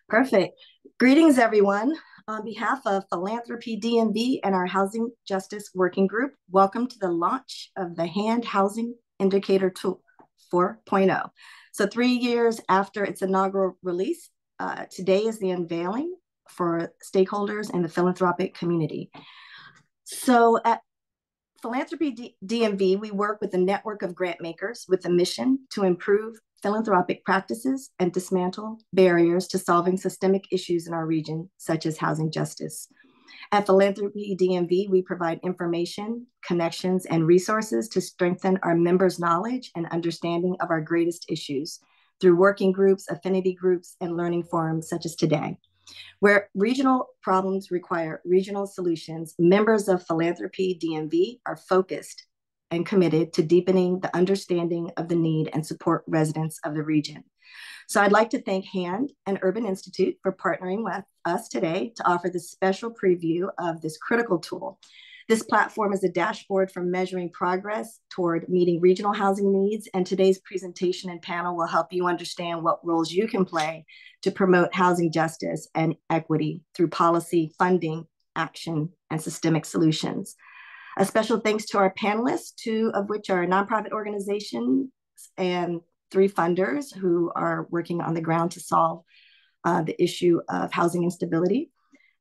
Perfect. Greetings, everyone. On behalf of Philanthropy DMV and our Housing Justice Working Group, welcome to the launch of the Hand Housing Indicator Tool 4.0. So 3 years after its inaugural release, today is the unveiling for stakeholders in the philanthropic community. So at Philanthropy DMV, we work with a network of grant makers with a mission to improve philanthropic practices and dismantle barriers to solving systemic issues in our region, such as housing justice. At Philanthropy DMV, we provide information, connections, and resources to strengthen our members' knowledge and understanding of our greatest issues through working groups, affinity groups, and learning forums such as today. Where regional problems require regional solutions, members of Philanthropy DMV are focused and committed to deepening the understanding of the need and support residents of the region. So I'd like to thank HAND and Urban Institute for partnering with us today to offer this special preview of this critical tool. This platform is a dashboard for measuring progress toward meeting regional housing needs, and today's presentation and panel will help you understand what roles you can play to promote housing justice and equity through policy, funding, action, and systemic solutions. A special thanks to our panelists, two of which are nonprofit organizations and three funders who are working on the ground to solve the issue of housing instability.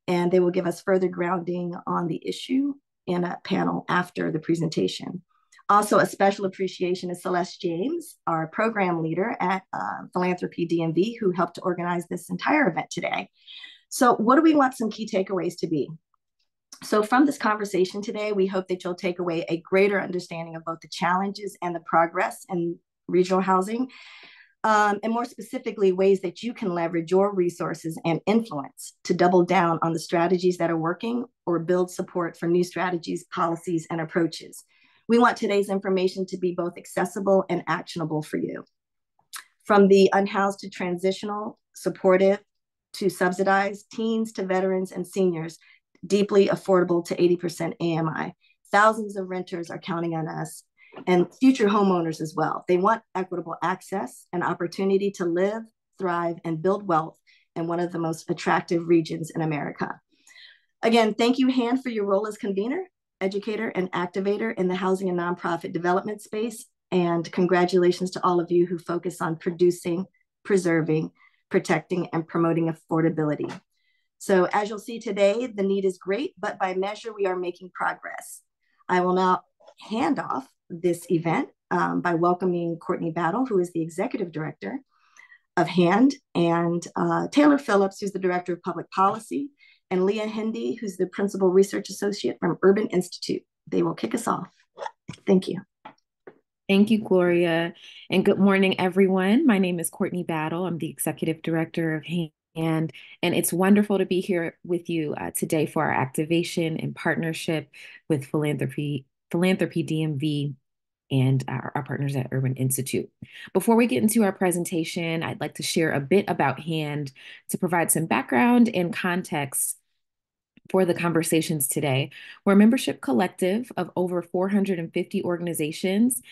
And they will give us further grounding on the issue in a panel after the presentation. Also, a special appreciation is Celeste James, our program leader at Philanthropy DMV, who helped to organize this entire event today. So what do we want some key takeaways to be? So from this conversation today, we hope that you'll take away a greater understanding of both the challenges and the progress in regional housing, and more specifically, ways that you can leverage your resources and influence to double down on the strategies that are working or build support for new strategies, policies, and approaches. We want today's information to be both accessible and actionable for you. From the unhoused to transitional, supportive to subsidized, teens to veterans and seniors, deeply affordable to 80% AMI. Thousands of renters are counting on us, and future homeowners as well. They want equitable access and opportunity to live, thrive, and build wealth in one of the most attractive regions in America. Again, thank you, HAND, for your role as convener, educator, and activator in the housing and nonprofit development space. And congratulations to all of you who focus on producing, preserving, protecting, and promoting affordability. So as you'll see today, the need is great, but by measure, we are making progress. I will now hand off this event by welcoming Courtney Battle, who is the Executive Director of HAND, and Taylor Phillips, who's the Director of Public Policy, and Leah Hindi, who's the Principal Research Associate from Urban Institute. They will kick us off. Thank you. Thank you, Gloria, and good morning, everyone. My name is Courtney Battle. I'm the Executive Director of HAND, and it's wonderful to be here with you today for our activation and partnership with Philanthropy DMV and our partners at Urban Institute. Before we get into our presentation, I'd like to share a bit about HAND to provide some background and context for the conversations today. We're a membership collective of over 450 organizations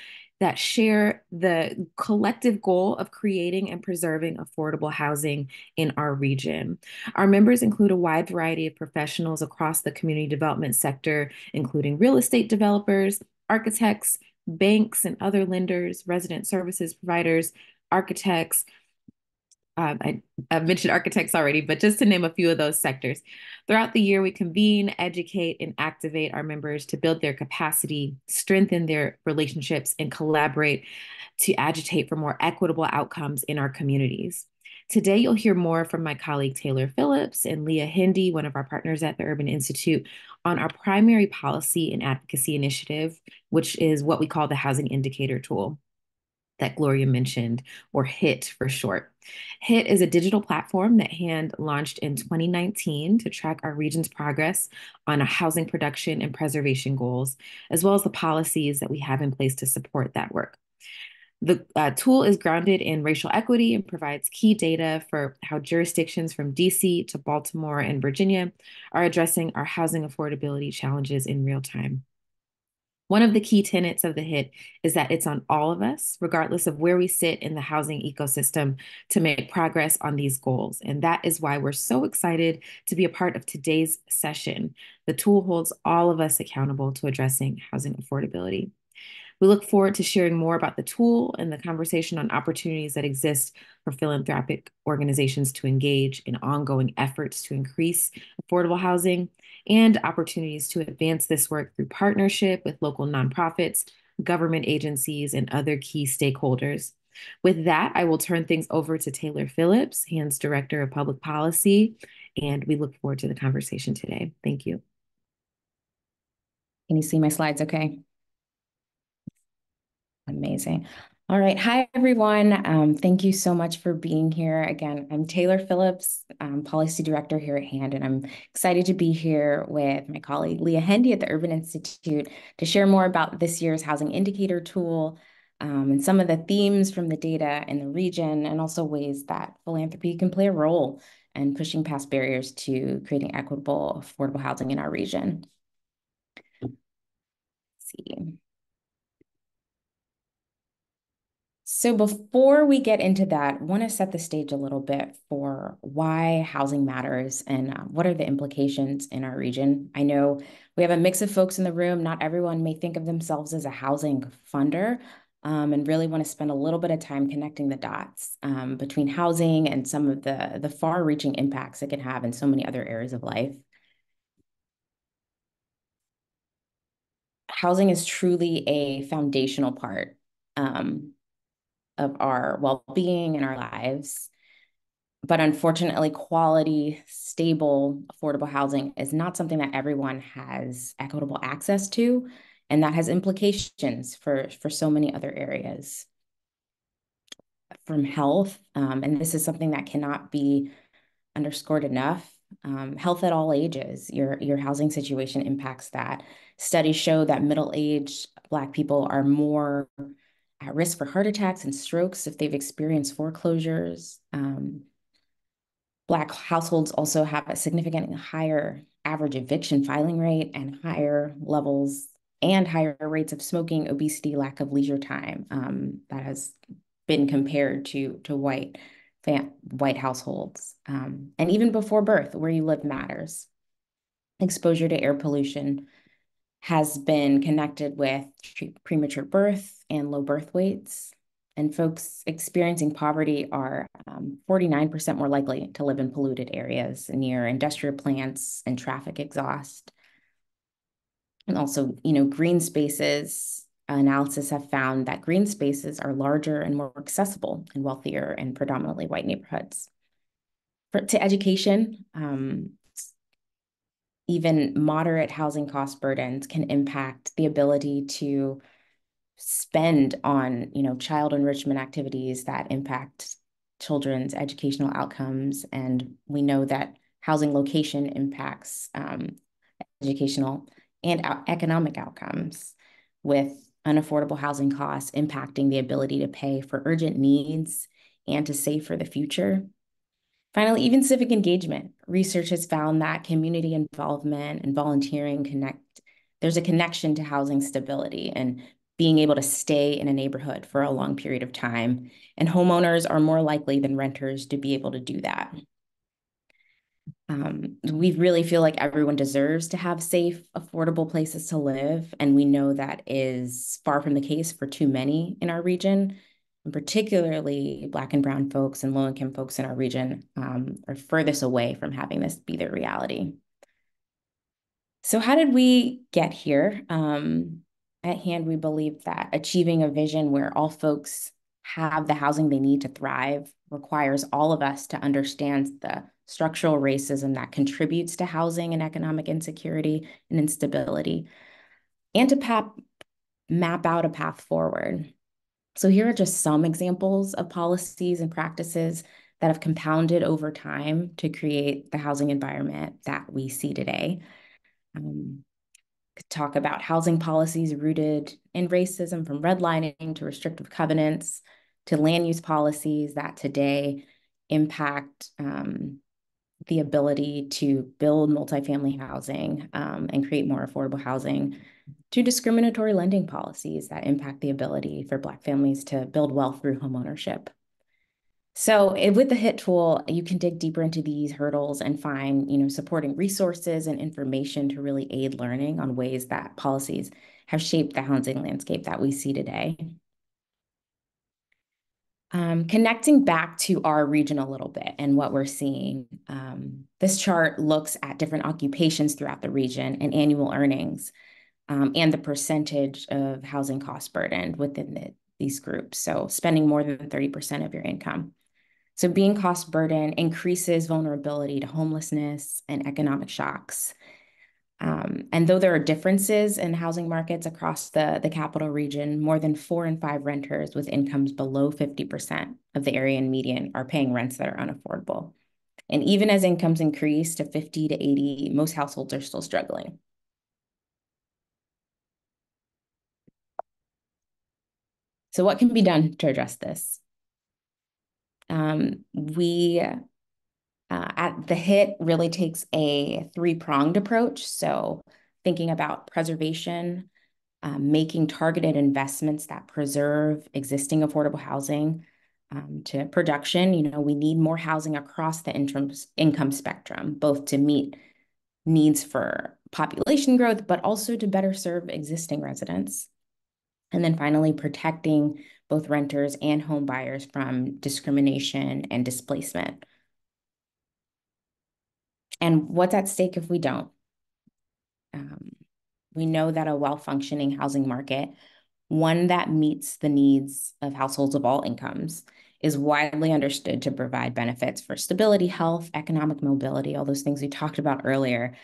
that share the collective goal of creating and preserving affordable housing in our region. Our members include a wide variety of professionals across the community development sector, including real estate developers, architects, banks and other lenders, resident services providers, architects. I've mentioned architects already, but just to name a few of those sectors. Throughout the year, we convene, educate, and activate our members to build their capacity, strengthen their relationships, and collaborate to agitate for more equitable outcomes in our communities. Today, you'll hear more from my colleague Taylor Phillips and Leah Hindi, one of our partners at the Urban Institute, on our primary policy and advocacy initiative, which is what we call the Housing Indicator Tool that Gloria mentioned, or HIT for short. HIT is a digital platform that HAND launched in 2019 to track our region's progress on housing production and preservation goals, as well as the policies that we have in place to support that work. The tool is grounded in racial equity and provides key data for how jurisdictions from DC to Baltimore and Virginia are addressing our housing affordability challenges in real time. One of the key tenets of the HIT is that it's on all of us, regardless of where we sit in the housing ecosystem, to make progress on these goals. And that is why we're so excited to be a part of today's session. The tool holds all of us accountable to addressing housing affordability. We look forward to sharing more about the tool and the conversation on opportunities that exist for philanthropic organizations to engage in ongoing efforts to increase affordable housing and opportunities to advance this work through partnership with local nonprofits, government agencies, and other key stakeholders. With that, I will turn things over to Taylor Phillips, HAND's Director of Public Policy, and we look forward to the conversation today. Thank you. Can you see my slides okay? Amazing. All right. Hi, everyone. Thank you so much for being here. Again, I'm Taylor Phillips, Policy Director here at HAND, and I'm excited to be here with my colleague Leah Hendy at the Urban Institute to share more about this year's housing indicator tool and some of the themes from the data in the region, and also ways that philanthropy can play a role in pushing past barriers to creating equitable, affordable housing in our region. Let's see. So before we get into that, I want to set the stage a little bit for why housing matters and what are the implications in our region. I know we have a mix of folks in the room. Not everyone may think of themselves as a housing funder, and really want to spend a little bit of time connecting the dots between housing and some of the far-reaching impacts it can have in so many other areas of life. Housing is truly a foundational part of our well-being and our lives. But unfortunately, quality, stable, affordable housing is not something that everyone has equitable access to, and that has implications for so many other areas. From health, and this is something that cannot be underscored enough, health at all ages. Your housing situation impacts that. Studies show that middle-aged Black people are more at risk for heart attacks and strokes if they've experienced foreclosures. Black households also have a significantly higher average eviction filing rate and higher levels and higher rates of smoking, obesity, lack of leisure time. That has been compared to white households. And even before birth, where you live matters. Exposure to air pollution has been connected with premature birth and low birth weights. And folks experiencing poverty are 49% more likely to live in polluted areas near industrial plants and traffic exhaust. And also, green spaces analysis have found that green spaces are larger and more accessible in wealthier and predominantly white neighborhoods. To education, even moderate housing cost burdens can impact the ability to spend on, child enrichment activities that impact children's educational outcomes. And we know that housing location impacts educational and economic outcomes, with unaffordable housing costs impacting the ability to pay for urgent needs and to save for the future. Finally, even civic engagement. Research has found that community involvement and volunteering there's a connection to housing stability and being able to stay in a neighborhood for a long period of time. And homeowners are more likely than renters to be able to do that. We really feel like everyone deserves to have safe, affordable places to live. And we know that is far from the case for too many in our region. And particularly Black and Brown folks and low-income folks in our region are furthest away from having this be their reality. So how did we get here? At HAND, we believe that achieving a vision where all folks have the housing they need to thrive requires all of us to understand the structural racism that contributes to housing and economic insecurity and instability, and to map out a path forward. So here are just some examples of policies and practices that have compounded over time to create the housing environment that we see today. Could talk about housing policies rooted in racism, from redlining to restrictive covenants to land use policies that today impact the ability to build multifamily housing and create more affordable housing. to discriminatory lending policies that impact the ability for Black families to build wealth through homeownership. So with the HIT tool, you can dig deeper into these hurdles and find, supporting resources and information to really aid learning on ways that policies have shaped the housing landscape that we see today. Connecting back to our region a little bit and what we're seeing, this chart looks at different occupations throughout the region and annual earnings, and the percentage of housing cost burdened within these groups. So spending more than 30% of your income. So being cost burdened increases vulnerability to homelessness and economic shocks. And though there are differences in housing markets across the capital region, more than 4 in 5 renters with incomes below 50% of the area median are paying rents that are unaffordable. And even as incomes increase to 50 to 80, most households are still struggling. So what can be done to address this? At the HIT really takes a 3-pronged approach. So thinking about preservation, making targeted investments that preserve existing affordable housing, to production. We need more housing across the income spectrum, both to meet needs for population growth, but also to better serve existing residents. And then finally, protecting both renters and home buyers from discrimination and displacement. And what's at stake if we don't? We know that a well-functioning housing market, one that meets the needs of households of all incomes, is widely understood to provide benefits for stability, health, economic mobility, all those things we talked about earlier.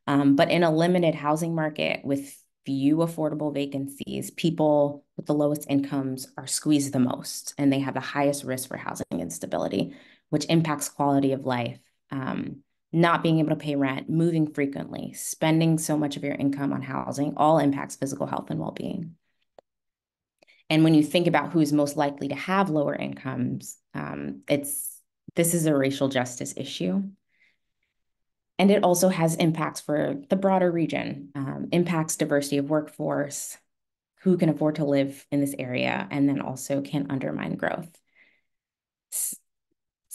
But in a limited housing market with few affordable vacancies, people with the lowest incomes are squeezed the most, and they have the highest risk for housing instability, which impacts quality of life. Not being able to pay rent, moving frequently, spending so much of your income on housing, all impacts physical health and well-being. And when you think about who's most likely to have lower incomes, this is a racial justice issue. And it also has impacts for the broader region, impacts diversity of workforce, who can afford to live in this area, and then also can undermine growth.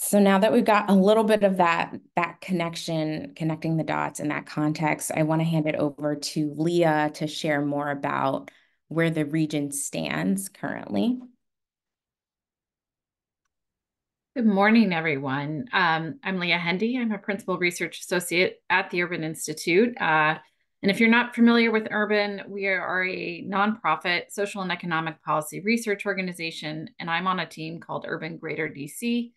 So now that we've got a little bit of that connection, connecting the dots in that context, I want to hand it over to Leah to share more about where the region stands currently. Good morning, everyone. I'm Leah Hendy. I'm a Principal Research Associate at the Urban Institute. And if you're not familiar with Urban, we are a nonprofit social and economic policy research organization, and I'm on a team called Urban Greater DC,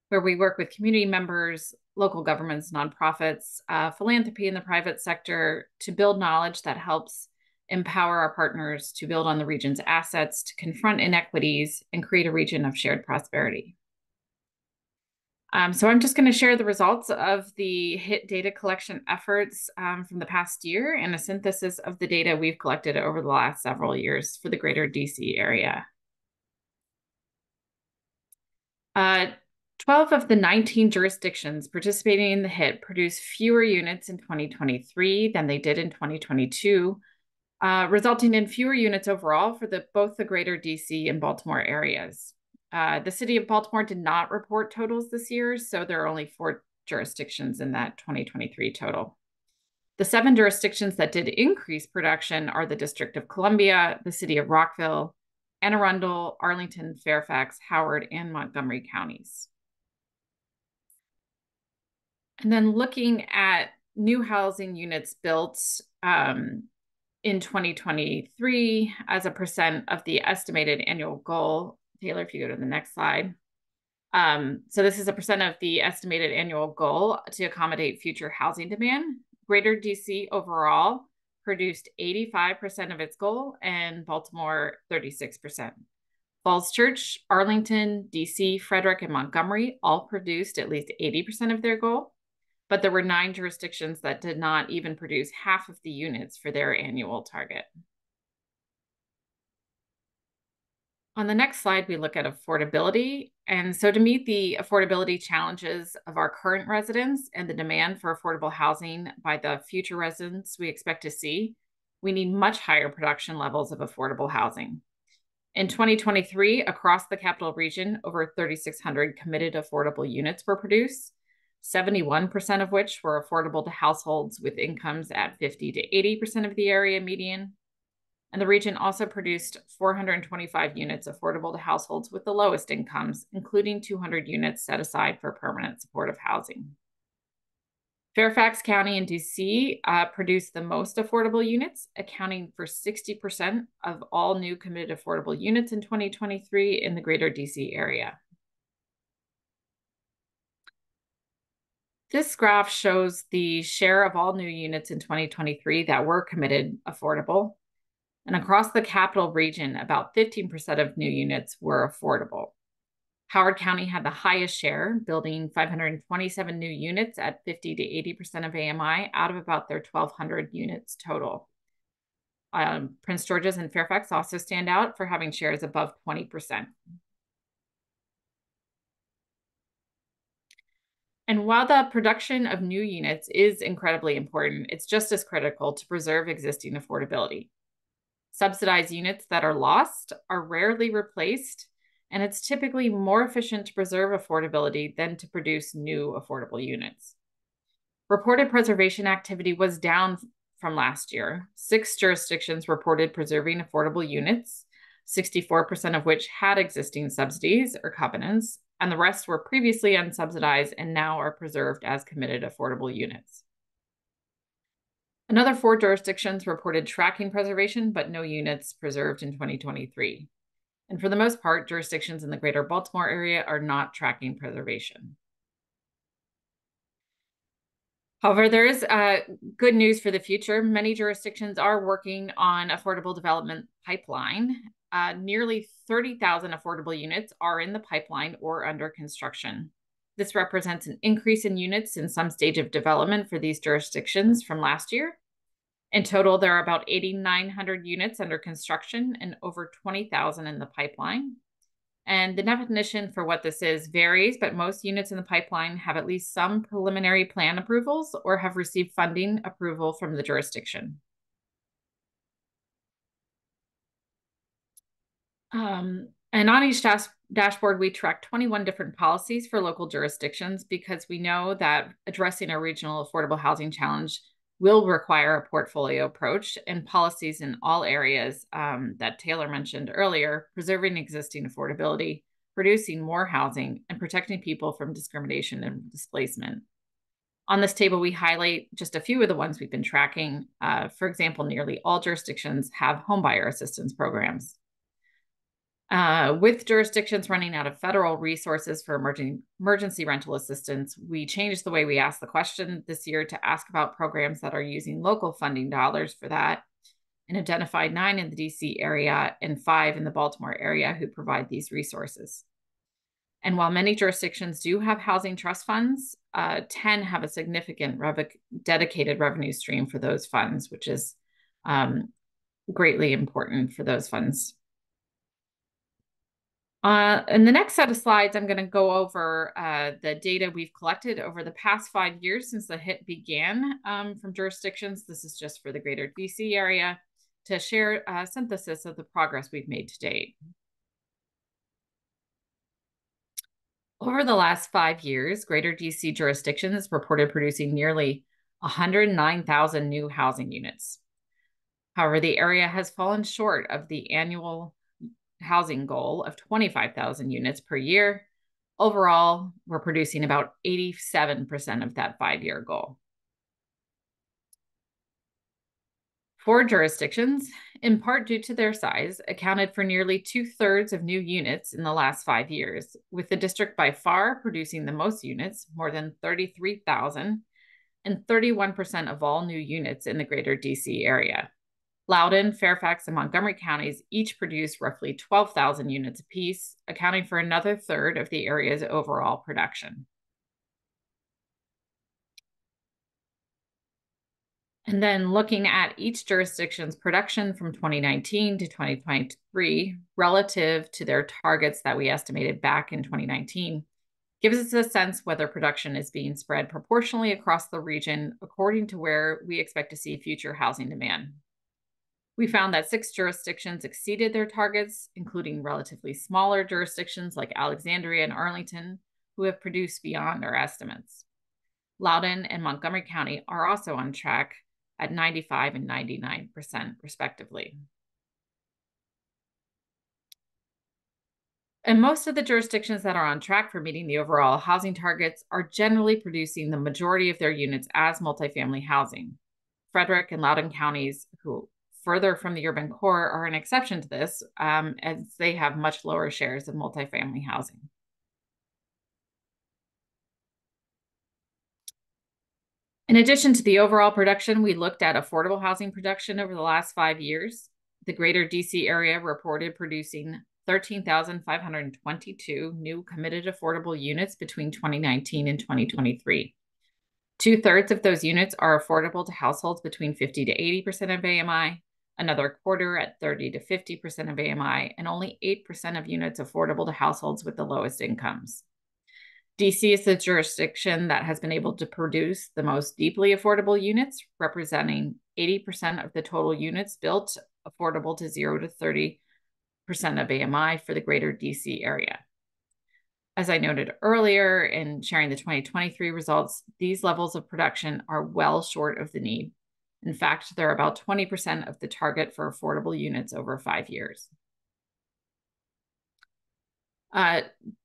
where we work with community members, local governments, nonprofits, philanthropy in the private sector to build knowledge that helps empower our partners to build on the region's assets, to confront inequities, and create a region of shared prosperity. So I'm just going to share the results of the HIT data collection efforts from the past year and a synthesis of the data we've collected over the last several years for the greater DC area. 12 of the 19 jurisdictions participating in the HIT produced fewer units in 2023 than they did in 2022, resulting in fewer units overall for both the greater DC and Baltimore areas. The city of Baltimore did not report totals this year, so there are only 4 jurisdictions in that 2023 total. The 7 jurisdictions that did increase production are the District of Columbia, the city of Rockville, Anne Arundel, Arlington, Fairfax, Howard, and Montgomery counties. And then looking at new housing units built in 2023 as a percent of the estimated annual goal. Taylor, if you go to the next slide. So this is a percent of the estimated annual goal to accommodate future housing demand. Greater DC overall produced 85% of its goal and Baltimore 36%. Falls Church, Arlington, DC, Frederick, and Montgomery all produced at least 80% of their goal, but there were 9 jurisdictions that did not even produce half of the units for their annual target. On the next slide, we look at affordability. And so to meet the affordability challenges of our current residents and the demand for affordable housing by the future residents we expect to see, we need much higher production levels of affordable housing. In 2023, across the capital region, over 3,600 committed affordable units were produced, 71% of which were affordable to households with incomes at 50 to 80% of the area median. And the region also produced 425 units affordable to households with the lowest incomes, including 200 units set aside for permanent supportive housing. Fairfax County and DC produced the most affordable units, accounting for 60% of all new committed affordable units in 2023 in the greater DC area. This graph shows the share of all new units in 2023 that were committed affordable. And across the capital region, about 15% of new units were affordable. Howard County had the highest share, building 527 new units at 50 to 80% of AMI out of about their 1,200 units total. Prince George's and Fairfax also stand out for having shares above 20%. And while the production of new units is incredibly important, it's just as critical to preserve existing affordability. Subsidized units that are lost are rarely replaced, and it's typically more efficient to preserve affordability than to produce new affordable units. Reported preservation activity was down from last year. 6 jurisdictions reported preserving affordable units, 64% of which had existing subsidies or covenants, and the rest were previously unsubsidized and now are preserved as committed affordable units. Another 4 jurisdictions reported tracking preservation, but no units preserved in 2023. And for the most part, jurisdictions in the greater Baltimore area are not tracking preservation. However, there is good news for the future. Many jurisdictions are working on affordable development pipeline. Nearly 30,000 affordable units are in the pipeline or under construction. This represents an increase in units in some stage of development for these jurisdictions from last year. In total, there are about 8,900 units under construction and over 20,000 in the pipeline. And the definition for what this is varies, but most units in the pipeline have at least some preliminary plan approvals or have received funding approval from the jurisdiction. And on each dashboard, we track 21 different policies for local jurisdictions because we know that addressing a regional affordable housing challenge will require a portfolio approach, and policies in all areas that Taylor mentioned earlier, preserving existing affordability, producing more housing, and protecting people from discrimination and displacement. On this table, we highlight just a few of the ones we've been tracking. For example, nearly all jurisdictions have homebuyer assistance programs. With jurisdictions running out of federal resources for emergency rental assistance, we changed the way we ask the question this year to ask about programs that are using local funding dollars for that, and identified 9 in the DC area and 5 in the Baltimore area who provide these resources. And while many jurisdictions do have housing trust funds, 10 have a significant dedicated revenue stream for those funds, which is greatly important for those funds. In the next set of slides, I'm going to go over the data we've collected over the past 5 years since the HIT began from jurisdictions. This is just for the greater DC area to share a synthesis of the progress we've made to date. Over the last 5 years, greater DC jurisdictions reported producing nearly 109,000 new housing units. However, the area has fallen short of the annual housing goal of 25,000 units per year. Overall, we're producing about 87% of that 5-year goal. 4 jurisdictions, in part due to their size, accounted for nearly 2/3 of new units in the last 5 years, with the district by far producing the most units, more than 33,000, and 31% of all new units in the greater DC area. Loudoun, Fairfax, and Montgomery counties each produce roughly 12,000 units apiece, accounting for another 1/3 of the area's overall production. And then looking at each jurisdiction's production from 2019 to 2023 relative to their targets that we estimated back in 2019 gives us a sense whether production is being spread proportionally across the region according to where we expect to see future housing demand. We found that 6 jurisdictions exceeded their targets, including relatively smaller jurisdictions like Alexandria and Arlington, who have produced beyond their estimates. Loudoun and Montgomery County are also on track at 95 and 99%, respectively. And most of the jurisdictions that are on track for meeting the overall housing targets are generally producing the majority of their units as multifamily housing. Frederick and Loudoun counties, who further from the urban core, are an exception to this, as they have much lower shares of multifamily housing. In addition to the overall production, we looked at affordable housing production over the last 5 years. The greater DC area reported producing 13,522 new committed affordable units between 2019 and 2023. 2/3 of those units are affordable to households between 50 to 80% of AMI, another quarter at 30 to 50% of AMI, and only 8% of units affordable to households with the lowest incomes. DC is the jurisdiction that has been able to produce the most deeply affordable units, representing 80% of the total units built affordable to 0 to 30% of AMI for the greater DC area. As I noted earlier in sharing the 2023 results, these levels of production are well short of the need. In fact, they're about 20% of the target for affordable units over 5 years.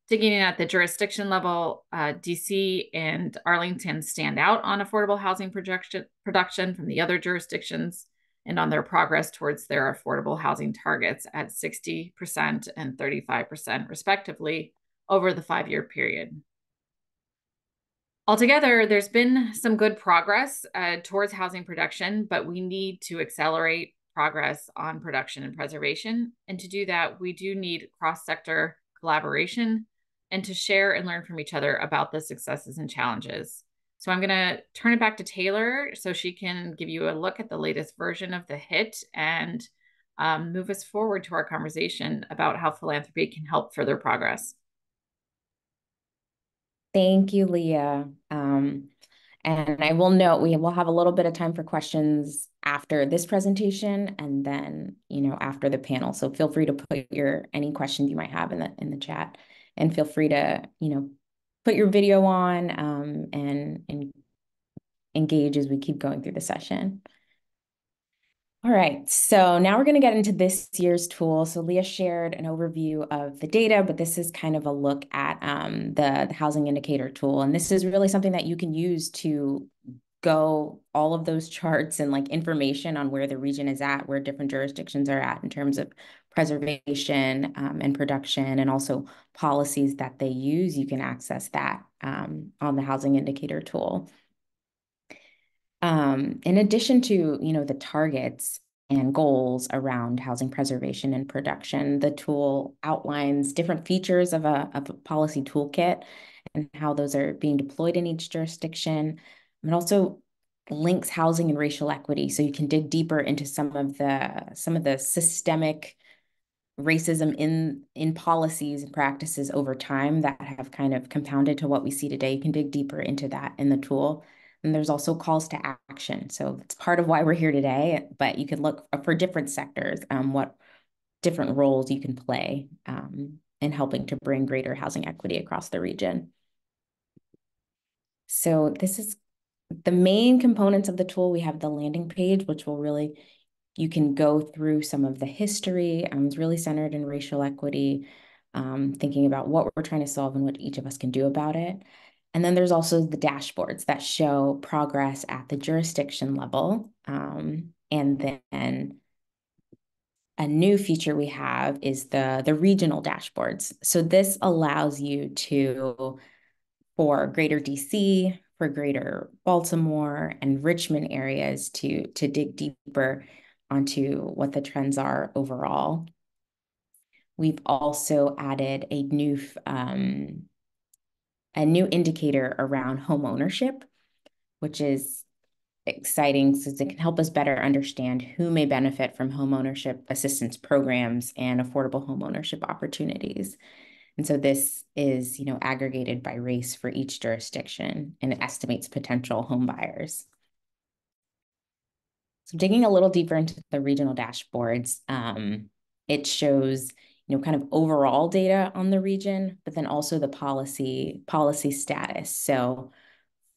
Digging in at the jurisdiction level, DC and Arlington stand out on affordable housing production from the other jurisdictions and on their progress towards their affordable housing targets at 60% and 35% respectively over the 5-year period. Altogether, there's been some good progress towards housing production, but we need to accelerate progress on production and preservation. And to do that, we do need cross-sector collaboration and to share and learn from each other about the successes and challenges. So I'm going to turn it back to Taylor so she can give you a look at the latest version of the HIT and move us forward to our conversation about how philanthropy can help further progress. Thank you, Leah. And I will note we will have a little bit of time for questions after this presentation and then, after the panel. So feel free to put any questions you might have in the chat, and feel free to, put your video on and engage as we keep going through the session. All right, so now we're going to get into this year's tool. So Leah shared an overview of the data, but this is kind of a look at the housing indicator tool. And this is really something that you can use to go all of those charts and information on where the region is at, where different jurisdictions are at in terms of preservation and production, and also policies that they use. You can access that on the housing indicator tool. In addition to, the targets and goals around housing preservation and production, the tool outlines different features of a policy toolkit and how those are being deployed in each jurisdiction. It also links housing and racial equity, so you can dig deeper into some of the systemic racism in policies and practices over time that have kind of compounded to what we see today. You can dig deeper into that in the tool. And there's also calls to action. So it's part of why we're here today, but you can look for different sectors, what different roles you can play in helping to bring greater housing equity across the region. So this is the main components of the tool. We have the landing page, which you can go through some of the history. It's really centered in racial equity, thinking about what we're trying to solve and what each of us can do about it. And then there's also the dashboards that show progress at the jurisdiction level. And then a new feature we have is the regional dashboards. So this allows you for greater DC, for greater Baltimore and Richmond areas to dig deeper onto what the trends are overall. We've also added a new indicator around home ownership, which is exciting since it can help us better understand who may benefit from home ownership assistance programs and affordable home ownership opportunities. And so this is, aggregated by race for each jurisdiction, and it estimates potential home buyers. So digging a little deeper into the regional dashboards, it shows, kind of overall data on the region, but then also the policy status. So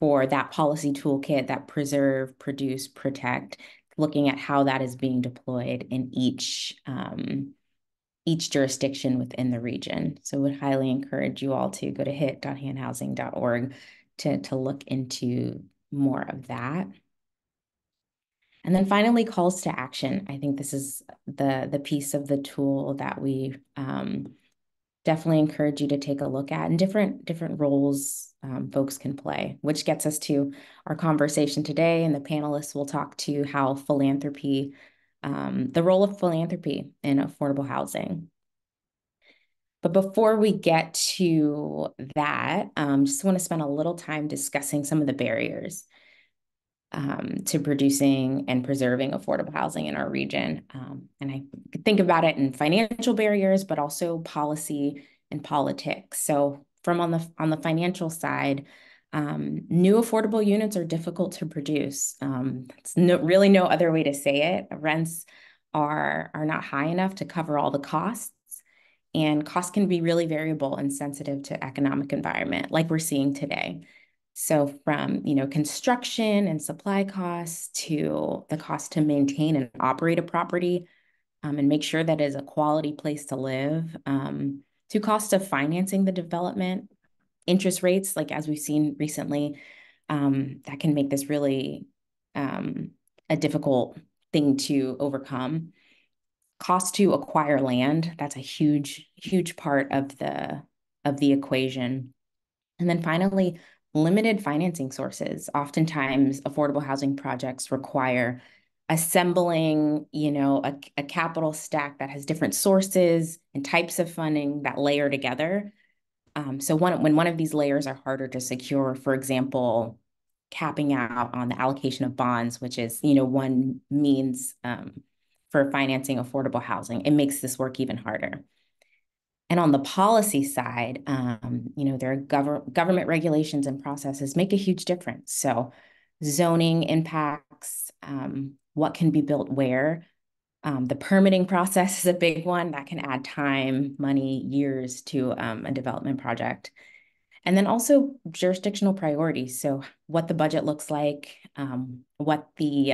for that policy toolkit, that preserve, produce, protect, looking at how that is being deployed in each jurisdiction within the region. So I would highly encourage you all to go to hit.handhousing.org to look into more of that. And then finally, calls to action. I think this is the piece of the tool that we definitely encourage you to take a look at, and different roles folks can play, which gets us to our conversation today. And the panelists will talk to how philanthropy, the role of philanthropy in affordable housing. But before we get to that, just want to spend a little time discussing some of the barriers to producing and preserving affordable housing in our region. And I could think about it in financial barriers, but also policy and politics. So from on the financial side, new affordable units are difficult to produce. It's really no other way to say it. Rents are not high enough to cover all the costs. And costs can be really variable and sensitive to economic environment, like we're seeing today. So from, construction and supply costs to the cost to maintain and operate a property and make sure that it is a quality place to live, to cost of financing the development, interest rates, like as we've seen recently, that can make this really a difficult thing to overcome. Cost to acquire land, that's a huge, huge part of the equation. And then finally, limited financing sources. Oftentimes, affordable housing projects require assembling, a capital stack that has different sources and types of funding that layer together. So when one of these layers are harder to secure, for example, capping out on the allocation of bonds, which is, one means for financing affordable housing, it makes this work even harder. And on the policy side, there are government regulations and processes make a huge difference. So zoning impacts, what can be built where. The permitting process is a big one that can add time, money, years to a development project. And then also jurisdictional priorities. So what the budget looks like, what the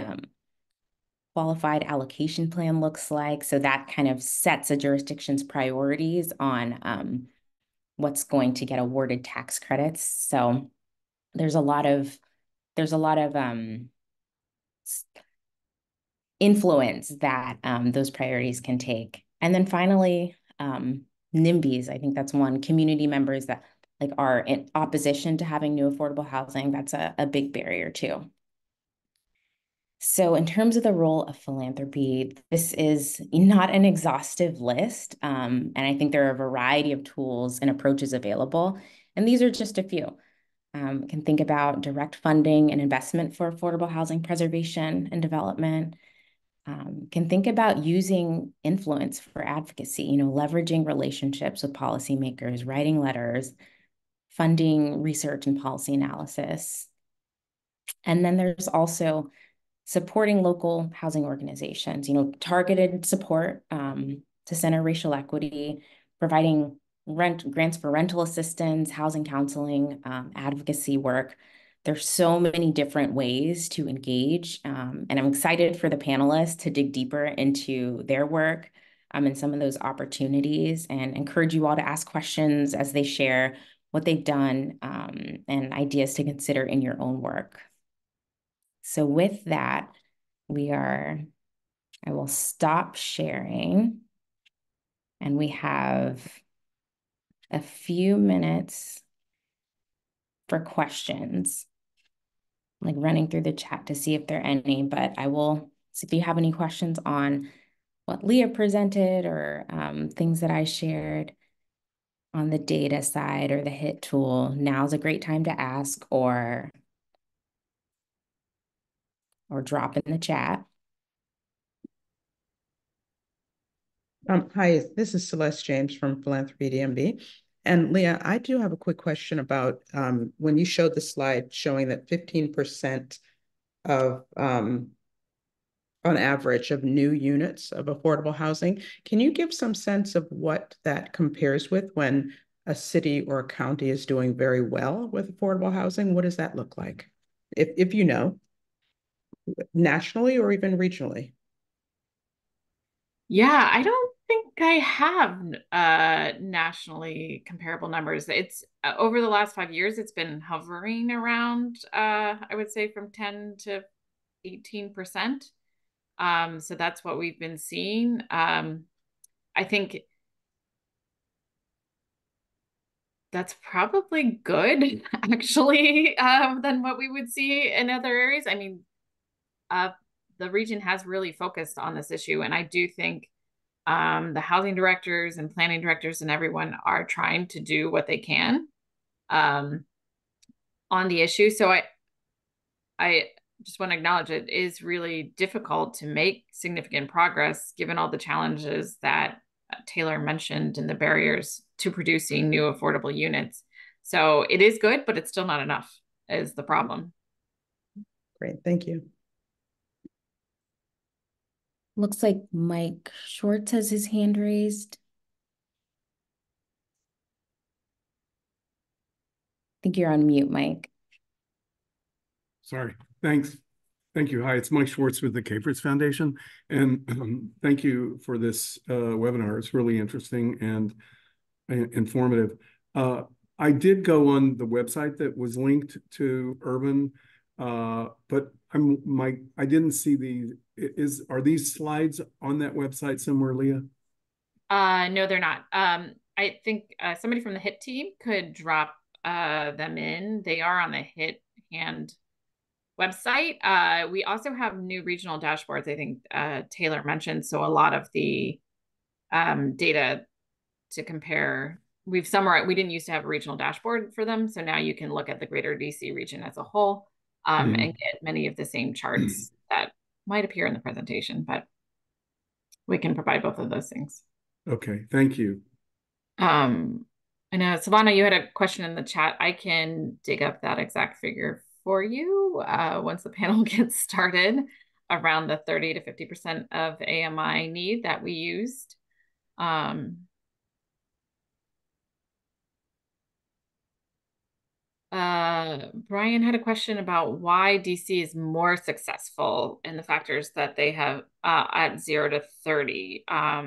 qualified allocation plan looks like. So that kind of sets a jurisdiction's priorities on what's going to get awarded tax credits. So there's a lot of influence that those priorities can take. And then finally, NIMBYs, I think that's one, community members that are in opposition to having new affordable housing. That's a big barrier too. So in terms of the role of philanthropy, this is not an exhaustive list. And I think there are a variety of tools and approaches available. And these are just a few. Can think about direct funding and investment for affordable housing preservation and development. Can think about using influence for advocacy, leveraging relationships with policymakers, writing letters, funding research and policy analysis. And then there's also supporting local housing organizations, targeted support to center racial equity, providing grants for rental assistance, housing counseling, advocacy work. There's so many different ways to engage, and I'm excited for the panelists to dig deeper into their work and some of those opportunities, and encourage you all to ask questions as they share what they've done and ideas to consider in your own work. So with that, I will stop sharing, and we have a few minutes for questions, like running through the chat to see if there are any, but I will see if you have any questions on what Leah presented or things that I shared on the data side or the HIT tool. Now's a great time to ask or drop in the chat. Hi, this is Celeste James from Philanthropy DMB. And Leah, I do have a quick question about when you showed the slide showing that 15% of on average of new units of affordable housing. Can you give some sense of what that compares with when a city or a county is doing very well with affordable housing? What does that look like? If you know, nationally or even regionally? Yeah, I don't think I have nationally comparable numbers. It's over the last 5 years, it's been hovering around I would say from 10 to 18%. So that's what we've been seeing. I think that's probably good, actually, than what we would see in other areas. I mean, uh, the region has really focused on this issue, and I do think the housing directors and planning directors and everyone are trying to do what they can um, on the issue. So I just want to acknowledge it is really difficult to make significant progress given all the challenges that Taylor mentioned and the barriers to producing new affordable units. So it is good, but it's still not enough, is the problem. Great, thank you. Looks like Mike Schwartz has his hand raised. I think you're on mute, Mike. Sorry. Thanks. Thank you. Hi, it's Mike Schwartz with the Capers Foundation. And thank you for this webinar. It's really interesting and informative. I did go on the website that was linked to Urban, but I didn't see are these slides on that website somewhere, Leah? No, they're not. I think somebody from the HIT team could drop them in. They are on the HIT hand website. We also have new regional dashboards, I think Taylor mentioned. So a lot of the data to compare, we've summarized, we didn't used to have a regional dashboard for them. So now you can look at the greater DC region as a whole and get many of the same charts that might appear in the presentation, but we can provide both of those things. Okay, thank you. I know, Savannah, you had a question in the chat. I can dig up that exact figure for you once the panel gets started, around the 30 to 50% of AMI need that we used. Brian had a question about why DC is more successful in the factors that they have at 0 to 30. I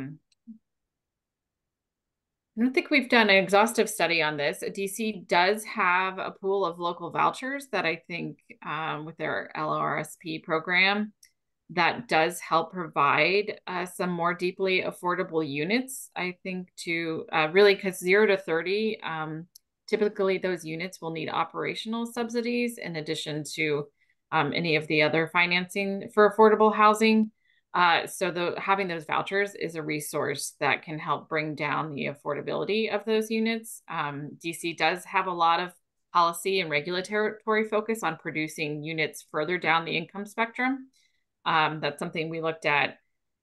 don't think we've done an exhaustive study on this. DC does have a pool of local vouchers that I think with their LRSP program that does help provide some more deeply affordable units, I think, to really, because 0 to 30, typically those units will need operational subsidies in addition to any of the other financing for affordable housing. So having those vouchers is a resource that can help bring down the affordability of those units. DC does have a lot of policy and regulatory focus on producing units further down the income spectrum. That's something we looked at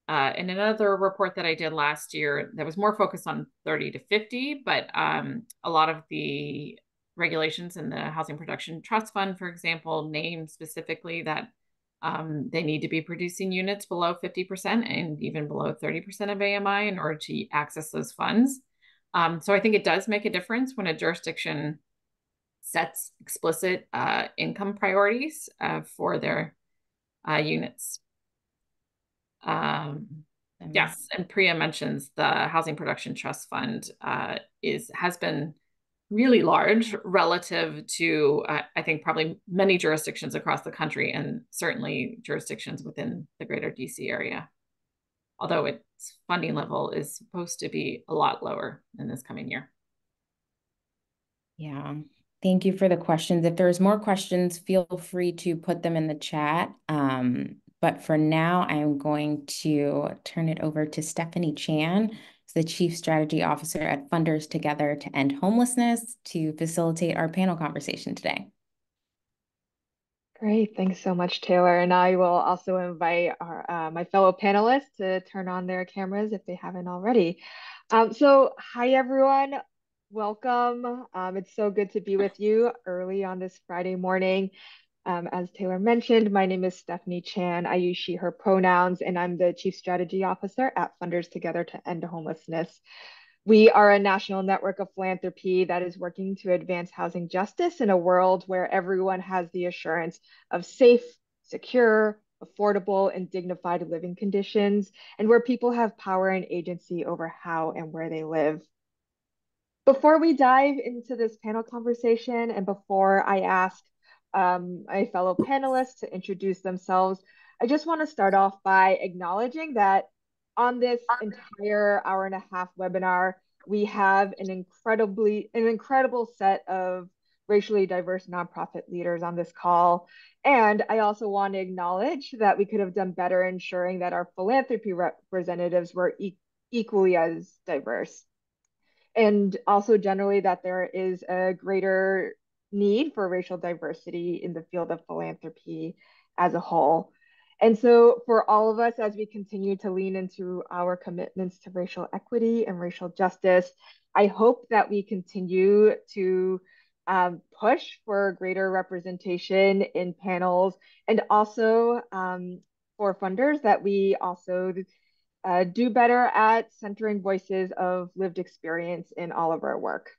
in another report that I did last year that was more focused on 30 to 50, but a lot of the regulations in the Housing Production Trust Fund, for example, name specifically that they need to be producing units below 50% and even below 30% of AMI in order to access those funds. So I think it does make a difference when a jurisdiction sets explicit income priorities for their units. Yes, and Priya mentions the Housing Production Trust Fund has been really large relative to, I think, probably many jurisdictions across the country and certainly jurisdictions within the greater DC area. Although its funding level is supposed to be a lot lower in this coming year. Yeah, thank you for the questions. If there's more questions, feel free to put them in the chat. But for now, I'm going to turn it over to Stephanie Chan, the Chief Strategy Officer at Funders Together to End Homelessness, to facilitate our panel conversation today. Great, thanks so much, Taylor. And I will also invite our, my fellow panelists to turn on their cameras if they haven't already. So hi, everyone. Welcome. It's so good to be with you early on this Friday morning. As Taylor mentioned, my name is Stephanie Chan. I use she, her pronouns, and I'm the Chief Strategy Officer at Funders Together to End Homelessness. We are a national network of philanthropy that is working to advance housing justice in a world where everyone has the assurance of safe, secure, affordable, and dignified living conditions, and where people have power and agency over how and where they live. Before we dive into this panel conversation and before I ask my fellow panelists to introduce themselves, I just want to start off by acknowledging that on this entire hour and a half webinar, we have an incredible set of racially diverse nonprofit leaders on this call. And I also want to acknowledge that we could have done better ensuring that our philanthropy representatives were equally as diverse. And also generally that there is a greater need for racial diversity in the field of philanthropy as a whole. And so for all of us, as we continue to lean into our commitments to racial equity and racial justice, I hope that we continue to push for greater representation in panels, and also for funders that we also do better at centering voices of lived experience in all of our work.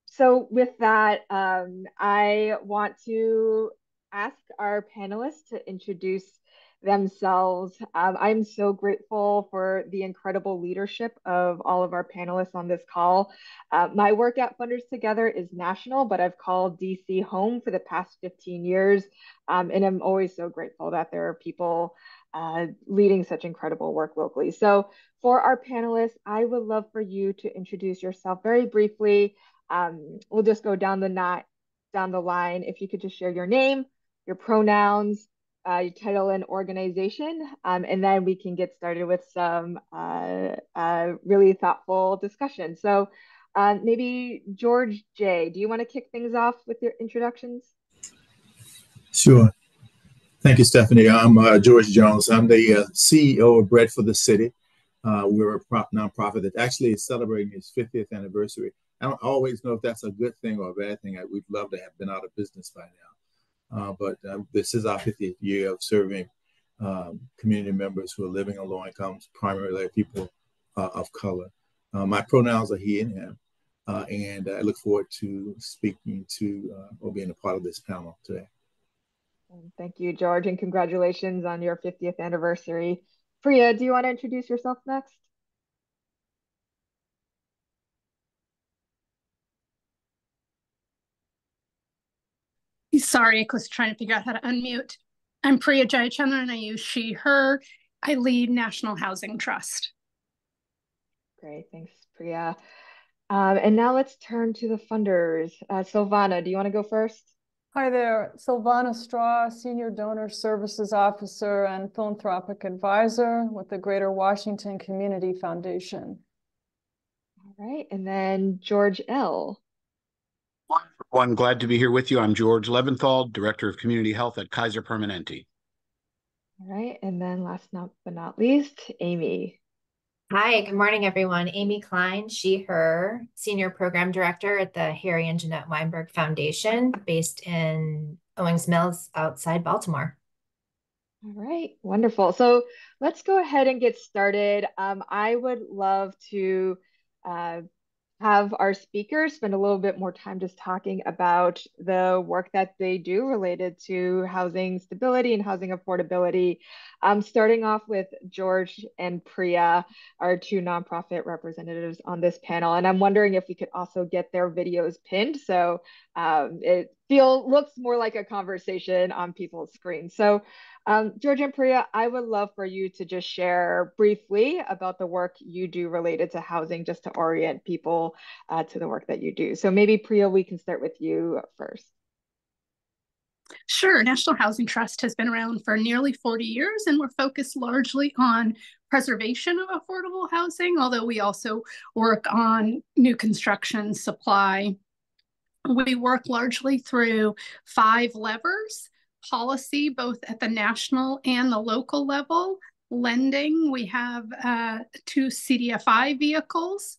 So with that, I want to ask our panelists to introduce themselves. I'm so grateful for the incredible leadership of all of our panelists on this call. My work at Funders Together is national, but I've called DC home for the past 15 years. And I'm always so grateful that there are people leading such incredible work locally. So for our panelists, I would love for you to introduce yourself very briefly. We'll just go down the line. If you could just share your name, your pronouns, your title and organization, and then we can get started with some really thoughtful discussion. So maybe George J., do you want to kick things off with your introductions? Sure. Thank you, Stephanie. I'm George Jones. I'm the CEO of Bread for the City. We're a nonprofit that actually is celebrating its 50th anniversary. I don't always know if that's a good thing or a bad thing. We'd love to have been out of business by now. But this is our 50th year of serving community members who are living on low incomes, primarily people of color. My pronouns are he and him. And I look forward to speaking to or being a part of this panel today. Thank you, George, and congratulations on your 50th anniversary. Priya, do you want to introduce yourself next? Sorry, I was trying to figure out how to unmute. I'm Priya Jayachandran. I use she, her. I lead National Housing Trust. Great, thanks, Priya. And now let's turn to the funders. Silvana, do you want to go first? Hi there, Silvana Straw, Senior Donor Services Officer and Philanthropic Advisor with the Greater Washington Community Foundation. All right, and then George L. One, glad to be here with you. I'm George Leventhal, Director of Community Health at Kaiser Permanente. All right, and then last but not least, Amy. Hi, good morning, everyone. Amy Klein, she, her, Senior Program Director at the Harry and Jeanette Weinberg Foundation, based in Owings Mills outside Baltimore. All right, wonderful. So let's go ahead and get started. I would love to have our speakers spend a little bit more time just talking about the work that they do related to housing stability and housing affordability. Starting off with George and Priya, our two nonprofit representatives on this panel. And I'm wondering if we could also get their videos pinned so it looks more like a conversation on people's screens. So George and Priya, I would love for you to just share briefly about the work you do related to housing, just to orient people to the work that you do. So maybe Priya, we can start with you first. Sure. National Housing Trust has been around for nearly 40 years, and we're focused largely on preservation of affordable housing, although we also work on new construction, supply. We work largely through 5 levers: policy, both at the national and the local level; lending, we have 2 CDFI vehicles;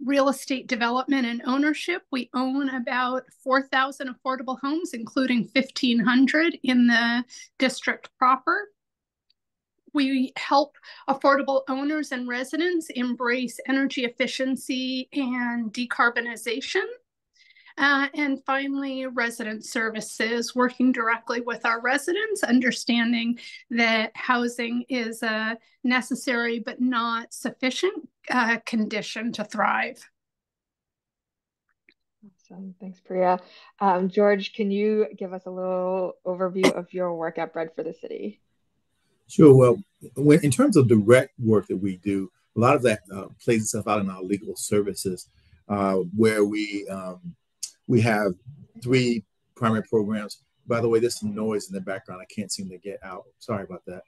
real estate development and ownership. We own about 4,000 affordable homes, including 1,500 in the district proper. We help affordable owners and residents embrace energy efficiency and decarbonization. And finally, resident services, working directly with our residents, understanding that housing is a necessary but not sufficient condition to thrive. Awesome. Thanks, Priya. George, can you give us a little overview of your work at Bread for the City? Sure. Well, in terms of direct work that we do, a lot of that plays itself out in our legal services, where we have 3 primary programs. By the way, there's some noise in the background. I can't seem to get out. Sorry about that.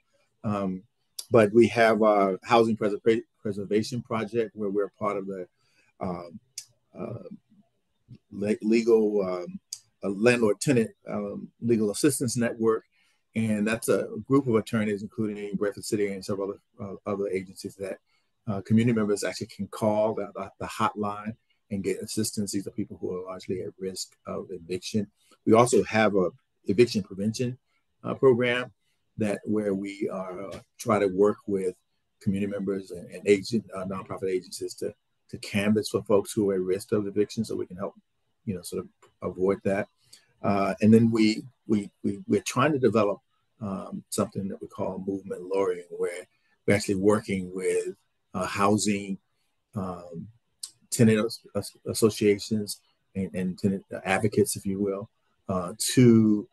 But we have our housing preservation project, where we're part of the legal landlord-tenant legal assistance network. And that's a group of attorneys, including Bread City and several other agencies that community members actually can call the hotline and get assistance. These are people who are largely at risk of eviction. We also have a eviction prevention program where we try to work with community members and nonprofit agencies to canvass for folks who are at risk of eviction, so we can help, sort of avoid that. And then we're trying to develop something that we call movement lawyering, where we're actually working with housing tenant associations and tenant advocates, if you will, to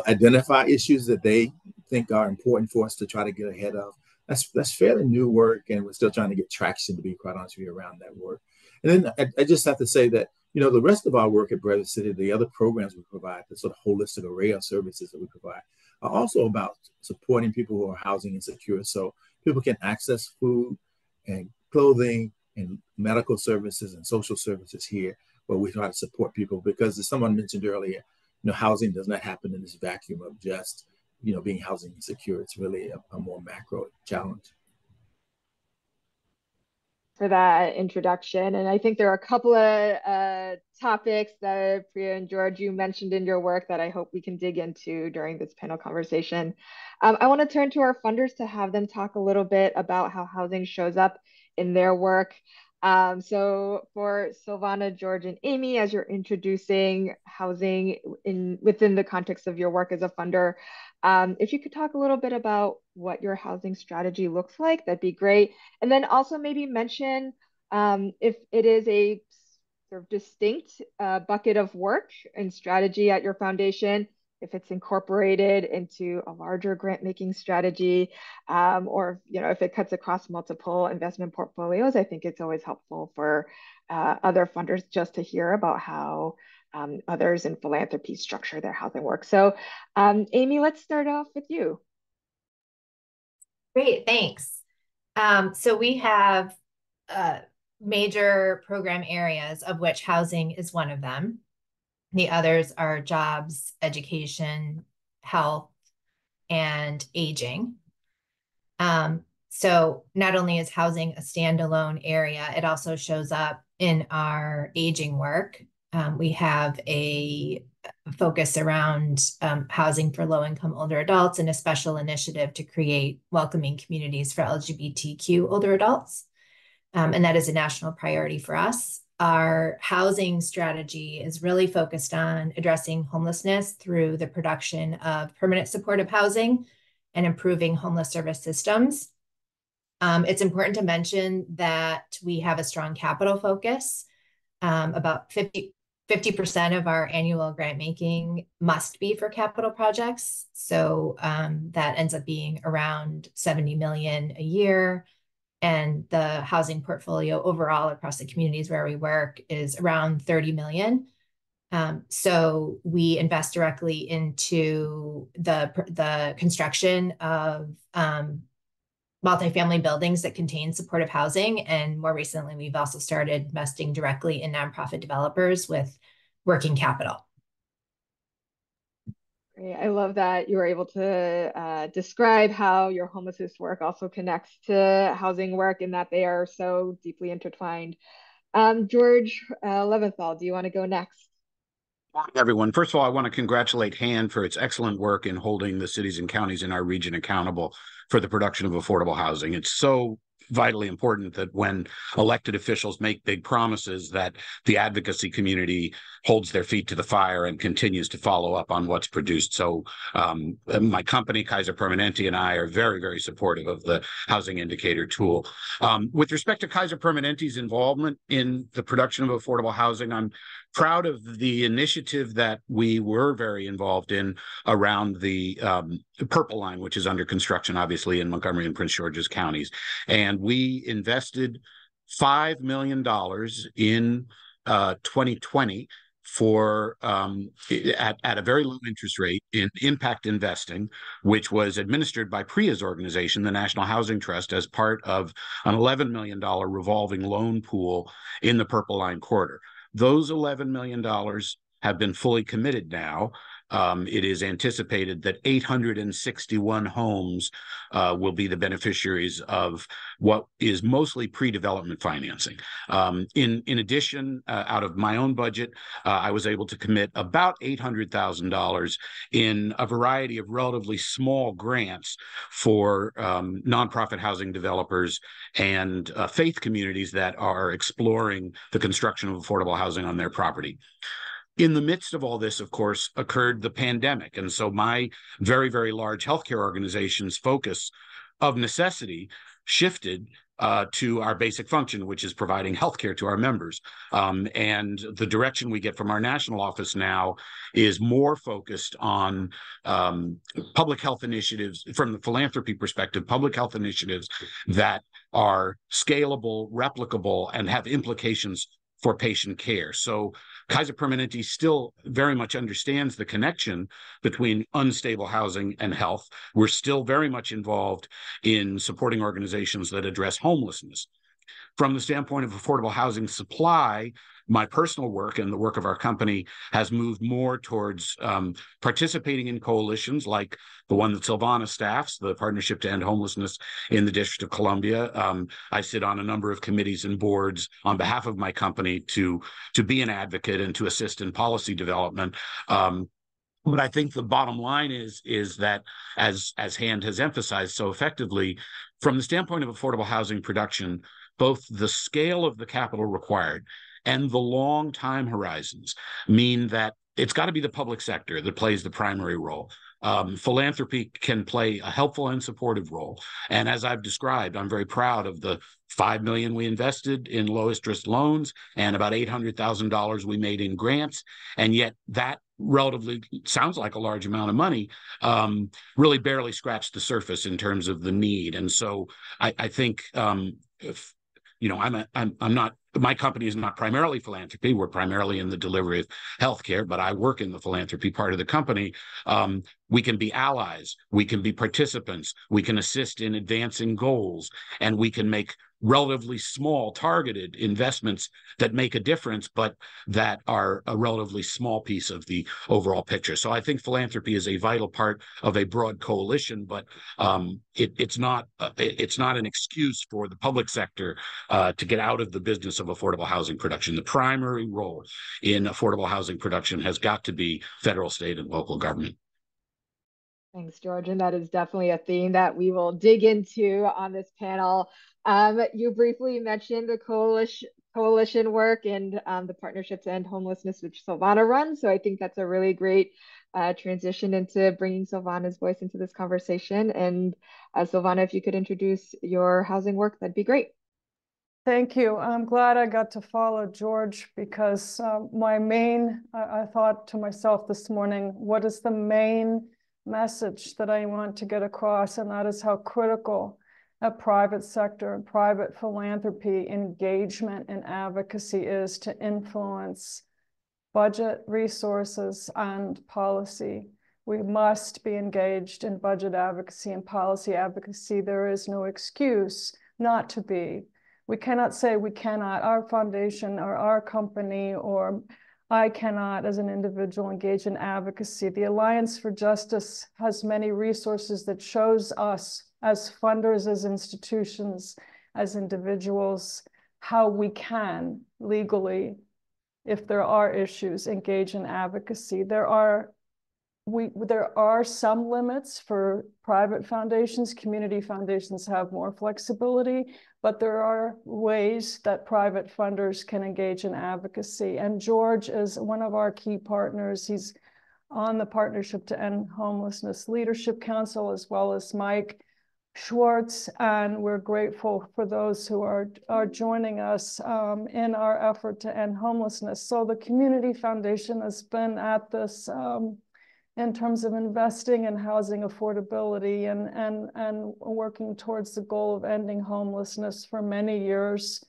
identify issues that they think are important for us to try to get ahead of. That's fairly new work, and we're still trying to get traction, to be quite honest with you, around that work. And then I just have to say that, the rest of our work at Bread City, the other programs we provide, the sort of holistic array of services that we provide, are also about supporting people who are housing insecure, so people can access food and clothing and medical services and social services here, where we try to support people, because as someone mentioned earlier, housing does not happen in this vacuum of just, being housing insecure. It's really a more macro challenge. For that introduction. And I think there are a couple of topics that Priya and George, you mentioned in your work that I hope we can dig into during this panel conversation. I want to turn to our funders to have them talk a little bit about how housing shows up in their work. So for Silvana, George, and Amy, as you're introducing housing within the context of your work as a funder, if you could talk a little bit about what your housing strategy looks like, that'd be great. And then also maybe mention if it is a sort of distinct bucket of work and strategy at your foundation, if it's incorporated into a larger grant-making strategy, or if it cuts across multiple investment portfolios. I think it's always helpful for other funders just to hear about how others in philanthropy structure their housing work. So Amy, let's start off with you. Great, thanks. So we have major program areas, of which housing is one of them. The others are jobs, education, health, and aging. So not only is housing a standalone area, it also shows up in our aging work. We have a focus around housing for low-income older adults and a special initiative to create welcoming communities for LGBTQ older adults. And that is a national priority for us. Our housing strategy is really focused on addressing homelessness through the production of permanent supportive housing and improving homeless service systems. It's important to mention that we have a strong capital focus. About 50% of our annual grant making must be for capital projects. So that ends up being around 70 million a year. And the housing portfolio overall across the communities where we work is around 30 million. So we invest directly into the construction of multifamily buildings that contain supportive housing. And more recently, we've also started investing directly in nonprofit developers with working capital. Great. I love that you were able to describe how your homelessness work also connects to housing work and that they are so deeply intertwined. George Leventhal, do you want to go next? Morning, everyone. First of all, I want to congratulate HAND for its excellent work in holding the cities and counties in our region accountable for the production of affordable housing. It's so vitally important that when elected officials make big promises, that the advocacy community holds their feet to the fire and continues to follow up on what's produced. So my company, Kaiser Permanente, and I are very, very supportive of the housing indicator tool. With respect to Kaiser Permanente's involvement in the production of affordable housing, I'm proud of the initiative that we were very involved in around the Purple Line, which is under construction, obviously, in Montgomery and Prince George's counties. And we invested $5 million in 2020 for at a very low interest rate in impact investing, which was administered by PRIA's organization, the National Housing Trust, as part of an $11 million revolving loan pool in the Purple Line corridor. Those $11 million have been fully committed now. It is anticipated that 861 homes will be the beneficiaries of what is mostly pre-development financing. In addition, out of my own budget, I was able to commit about $800,000 in a variety of relatively small grants for nonprofit housing developers and faith communities that are exploring the construction of affordable housing on their property. In the midst of all this, of course, occurred the pandemic. And so my very, very large healthcare organization's focus of necessity shifted to our basic function, which is providing healthcare to our members. And the direction we get from our national office now is more focused on public health initiatives from the philanthropy perspective, public health initiatives that are scalable, replicable, and have implications for patient care. So Kaiser Permanente still very much understands the connection between unstable housing and health. We're still very much involved in supporting organizations that address homelessness. From the standpoint of affordable housing supply, my personal work and the work of our company has moved more towards participating in coalitions like the one that Silvana staffs, the Partnership to End Homelessness in the District of Columbia. I sit on a number of committees and boards on behalf of my company to be an advocate and to assist in policy development. But I think the bottom line is that, as HAND has emphasized so effectively, from the standpoint of affordable housing production, both the scale of the capital required and the long time horizons mean that it's got to be the public sector that plays the primary role. Philanthropy can play a helpful and supportive role. And as I've described, I'm very proud of the $5 million we invested in lowest risk loans and about $800,000 we made in grants. And yet that relatively sounds like a large amount of money, really barely scratched the surface in terms of the need. And so I think if, you know, I'm not, my company is not primarily philanthropy. We're primarily in the delivery of healthcare, but I work in the philanthropy part of the company. We can be allies, we can be participants, we can assist in advancing goals, and we can make relatively small targeted investments that make a difference, but that are a relatively small piece of the overall picture. So I think philanthropy is a vital part of a broad coalition, but it's not an excuse for the public sector to get out of the business of affordable housing production. The primary role in affordable housing production has got to be federal, state, and local government. Thanks, George. And that is definitely a theme that we will dig into on this panel. You briefly mentioned the coalition work and the Partnership to End Homelessness, which Silvana runs. So I think that's a really great transition into bringing Silvana's voice into this conversation. And Silvana, if you could introduce your housing work, that'd be great. Thank you. I'm glad I got to follow George because I thought to myself this morning, what is the main message that I want to get across? And that is how critical a private sector and private philanthropy engagement and advocacy is to influence budget, resources, and policy. We must be engaged in budget advocacy and policy advocacy. There is no excuse not to be. We cannot say we cannot, our foundation or our company or I cannot as an individual engage in advocacy. The Alliance for Justice has many resources that shows us as funders, as institutions, as individuals, how we can legally, if there are issues, engage in advocacy. There are some limits for private foundations. Community foundations have more flexibility, but there are ways that private funders can engage in advocacy. And George is one of our key partners. He's on the Partnership to End Homelessness Leadership Council, as well as Mike Schwartz, and we're grateful for those who are joining us in our effort to end homelessness. So the Community Foundation has been at this in terms of investing in housing affordability and working towards the goal of ending homelessness for many years,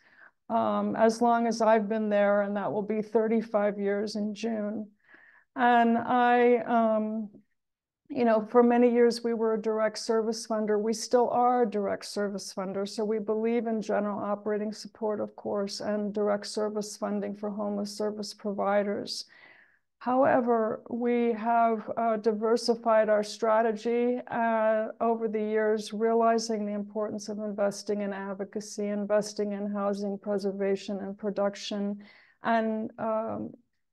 as long as I've been there, and that will be 35 years in June. And for many years, we were a direct service funder. We still are a direct service funder. So we believe in general operating support, of course, and direct service funding for homeless service providers. However, we have diversified our strategy over the years, realizing the importance of investing in advocacy, investing in housing preservation and production, and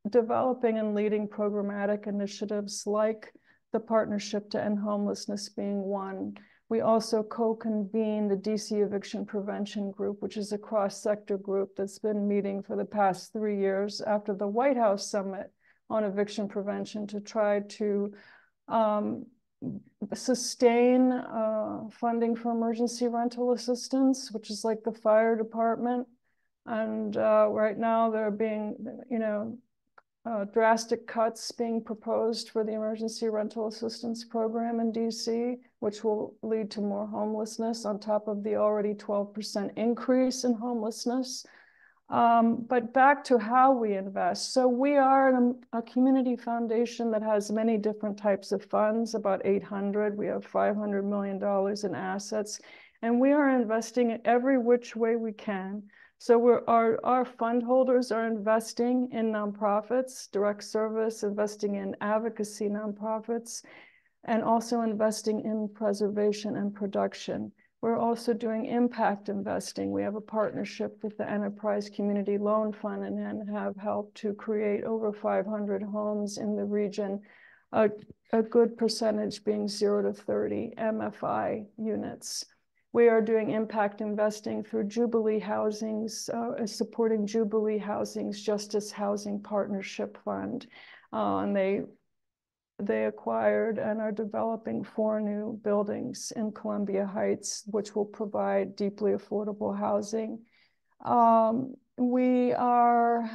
developing and leading programmatic initiatives like the Partnership to End Homelessness being one. We also co-convene the DC Eviction Prevention Group, which is a cross-sector group that's been meeting for the past 3 years after the White House Summit on eviction prevention to try to sustain funding for emergency rental assistance, which is like the fire department. And right now there are being, drastic cuts being proposed for the emergency rental assistance program in DC, which will lead to more homelessness on top of the already 12% increase in homelessness. But back to how we invest. So we are a community foundation that has many different types of funds, about 800. We have $500 million in assets, and we are investing in every which way we can. So our fund holders are investing in nonprofits, direct service, investing in advocacy nonprofits, and also investing in preservation and production. We're also doing impact investing. We have a partnership with the Enterprise Community Loan Fund and have helped to create over 500 homes in the region, a good percentage being 0 to 30 MFI units. We are doing impact investing through Jubilee Housings, supporting Jubilee Housings Justice Housing Partnership Fund. And they acquired and are developing 4 new buildings in Columbia Heights, which will provide deeply affordable housing. We are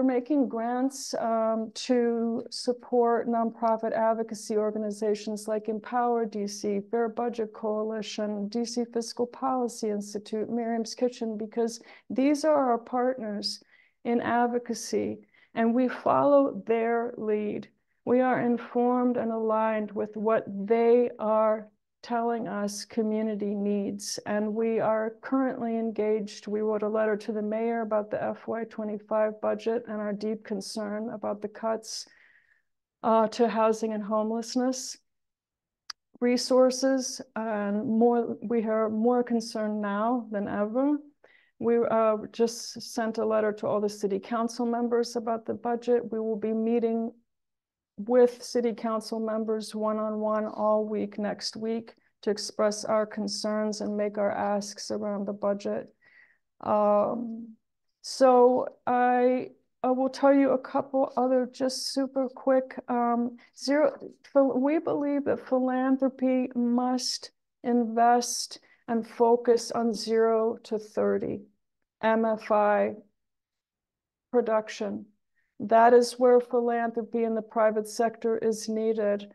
making grants to support nonprofit advocacy organizations like Empower DC, Fair Budget Coalition, DC Fiscal Policy Institute, Miriam's Kitchen, because these are our partners in advocacy, and we follow their lead. We are informed and aligned with what they are telling us community needs. And we are currently engaged. We wrote a letter to the mayor about the FY25 budget and our deep concern about the cuts to housing and homelessness resources. And we are more concerned now than ever. We just sent a letter to all the city council members about the budget. We will be meeting with city council members one-on-one all week next week to express our concerns and make our asks around the budget. So I will tell you a couple other just super quick. We believe that philanthropy must invest and focus on 0 to 30 MFI production. That is where philanthropy in the private sector is needed.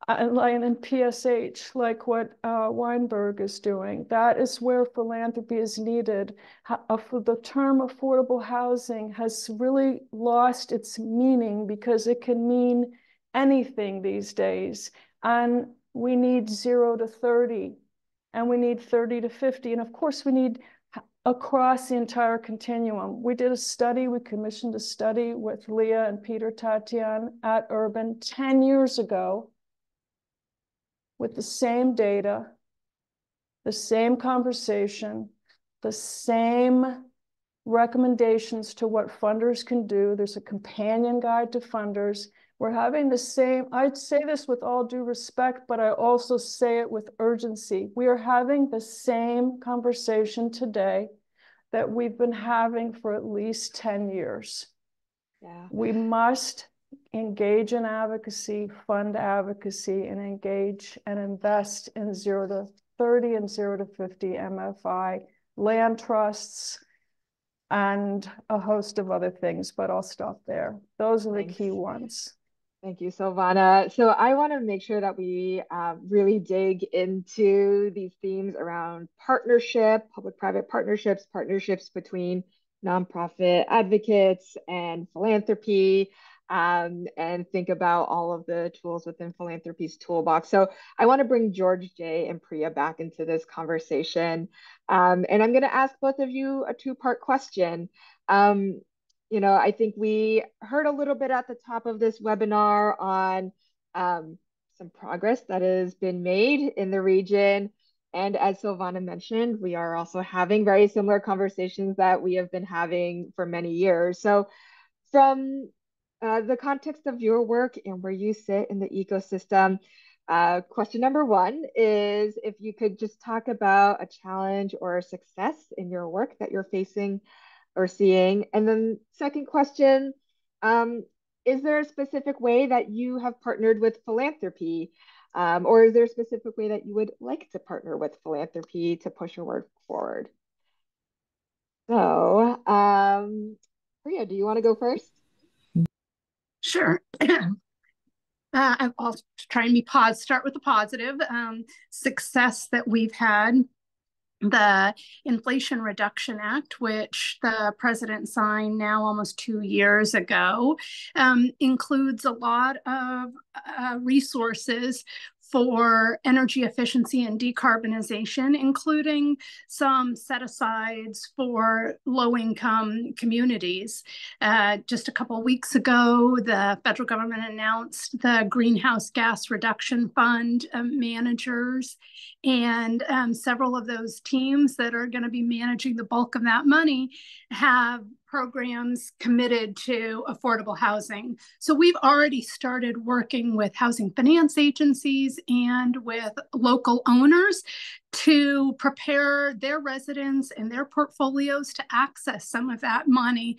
And in PSH, like what Weinberg is doing, that is where philanthropy is needed. The term affordable housing has really lost its meaning because it can mean anything these days. And we need 0 to 30, and we need 30 to 50. And of course, we need across the entire continuum. We did a study, we commissioned a study with Leah and Peter Tatian at Urban 10 years ago with the same data, the same conversation, the same recommendations to what funders can do. There's a companion guide to funders. We're having the same, I'd say this with all due respect, but I also say it with urgency. We are having the same conversation today that we've been having for at least 10 years. Yeah. We must engage in advocacy, fund advocacy, and engage and invest in 0 to 30 and 0 to 50 MFI, land trusts, and a host of other things, but I'll stop there. Those are the key ones. Thank you, Silvana. So I want to make sure that we really dig into these themes around partnership, public-private partnerships, partnerships between nonprofit advocates and philanthropy, and think about all of the tools within philanthropy's toolbox. So I want to bring George, Jay, and Priya back into this conversation. And I'm going to ask both of you a two-part question. You know, I think we heard a little bit at the top of this webinar on some progress that has been made in the region. And as Silvana mentioned, we are also having very similar conversations that we have been having for many years. So from the context of your work and where you sit in the ecosystem, question number one is if you could just talk about a challenge or a success in your work that you're facing or seeing. And then second question, is there a specific way that you have partnered with philanthropy? Or is there a specific way that you would like to partner with philanthropy to push your work forward? So, Priya, do you want to go first? Sure. I'll try and start with the positive success that we've had. The Inflation Reduction Act, which the president signed now almost 2 years ago, includes a lot of resources for energy efficiency and decarbonization, including some set-asides for low-income communities. Just a couple of weeks ago, the federal government announced the Greenhouse Gas Reduction Fund managers, and several of those teams that are going to be managing the bulk of that money have programs committed to affordable housing. So we've already started working with housing finance agencies and with local owners to prepare their residents and their portfolios to access some of that money,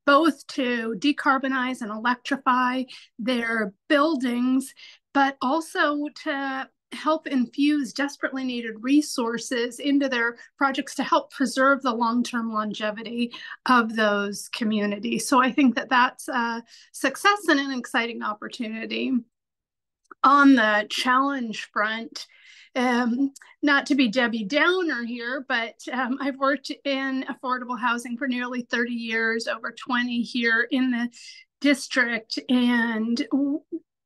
both to decarbonize and electrify their buildings, but also to help infuse desperately needed resources into their projects to help preserve the long-term longevity of those communities. So I think that that's a success and an exciting opportunity. On the challenge front, not to be Debbie Downer here, but I've worked in affordable housing for nearly 30 years, over 20 here in the district, and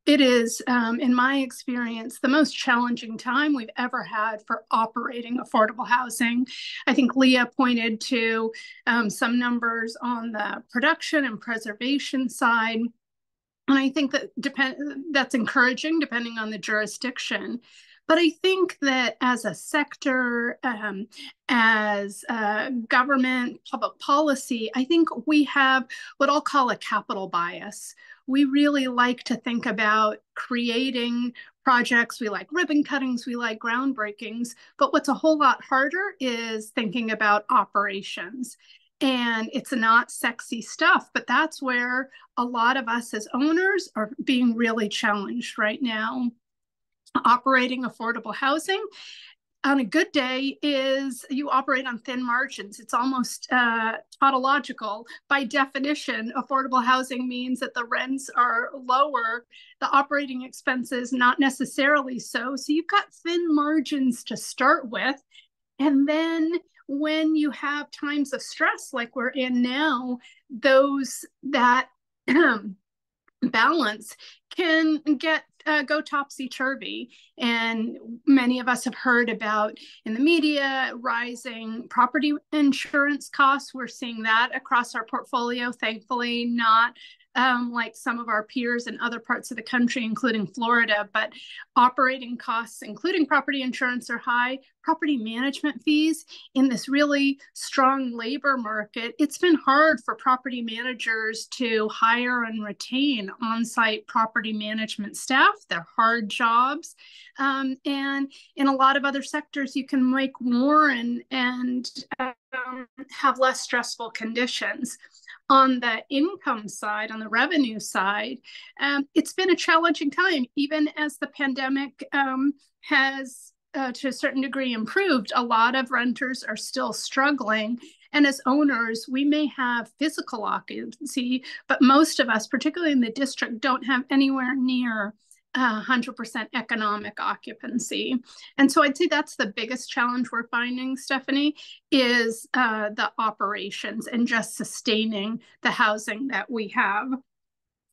it is, in my experience, the most challenging time we've ever had for operating affordable housing. I think Leah pointed to some numbers on the production and preservation side. And I think that that's encouraging depending on the jurisdiction. But I think that as a sector, as government, public policy, I think we have what I'll call a capital bias. We really like to think about creating projects. We like ribbon cuttings, we like groundbreakings, but what's a whole lot harder is thinking about operations. And it's not sexy stuff, but that's where a lot of us as owners are being really challenged right now. Operating affordable housing on a good day is you operate on thin margins. It's almost tautological. By definition, affordable housing means that the rents are lower, the operating expenses not necessarily so. So you've got thin margins to start with. And then when you have times of stress like we're in now, those that balance can go topsy-turvy. And many of us have heard about in the media rising property insurance costs. We're seeing that across our portfolio, thankfully not like some of our peers in other parts of the country, including Florida, but operating costs, including property insurance, are high. Property management fees in this really strong labor market, it's been hard for property managers to hire and retain on-site property management staff. They're hard jobs. And in a lot of other sectors, you can make more and have less stressful conditions. On the income side, on the revenue side, it's been a challenging time. Even as the pandemic has to a certain degree improved, a lot of renters are still struggling. And as owners, we may have physical occupancy, but most of us, particularly in the district, don't have anywhere near 100% economic occupancy. And so I'd say that's the biggest challenge we're finding, Stephanie, is the operations and just sustaining the housing that we have.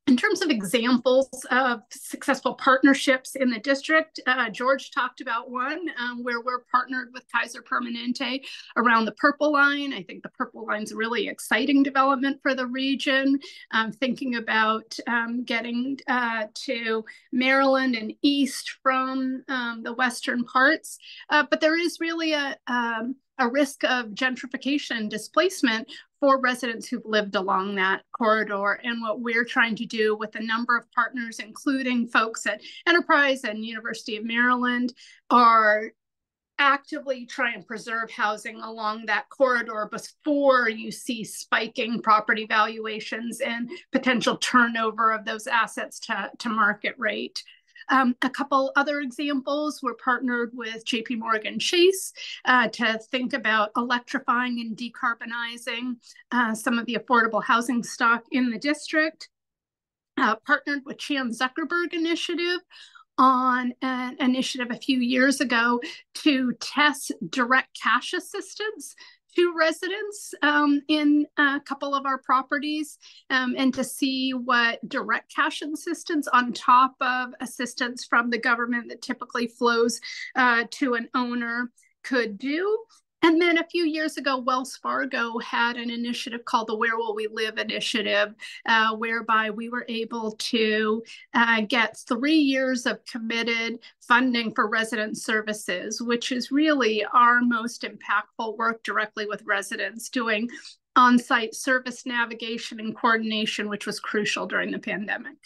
In terms of examples of successful partnerships in the district, George talked about one where we're partnered with Kaiser Permanente around the Purple Line. I think the Purple Line's a really exciting development for the region. Thinking about getting to Maryland and east from the western parts. But there is really a risk of gentrification and displacement for residents who've lived along that corridor. And what we're trying to do with a number of partners, including folks at Enterprise and University of Maryland, are actively try and preserve housing along that corridor before you see spiking property valuations and potential turnover of those assets to market rate. A couple other examples, we're partnered with JP Morgan Chase to think about electrifying and decarbonizing some of the affordable housing stock in the district. Partnered with Chan Zuckerberg Initiative on an initiative a few years ago to test direct cash assistance to residents in a couple of our properties and to see what direct cash assistance on top of assistance from the government that typically flows to an owner could do. And then a few years ago, Wells Fargo had an initiative called the Where Will We Live initiative, whereby we were able to get 3 years of committed funding for resident services, which is really our most impactful work directly with residents, doing on-site service navigation and coordination, which was crucial during the pandemic.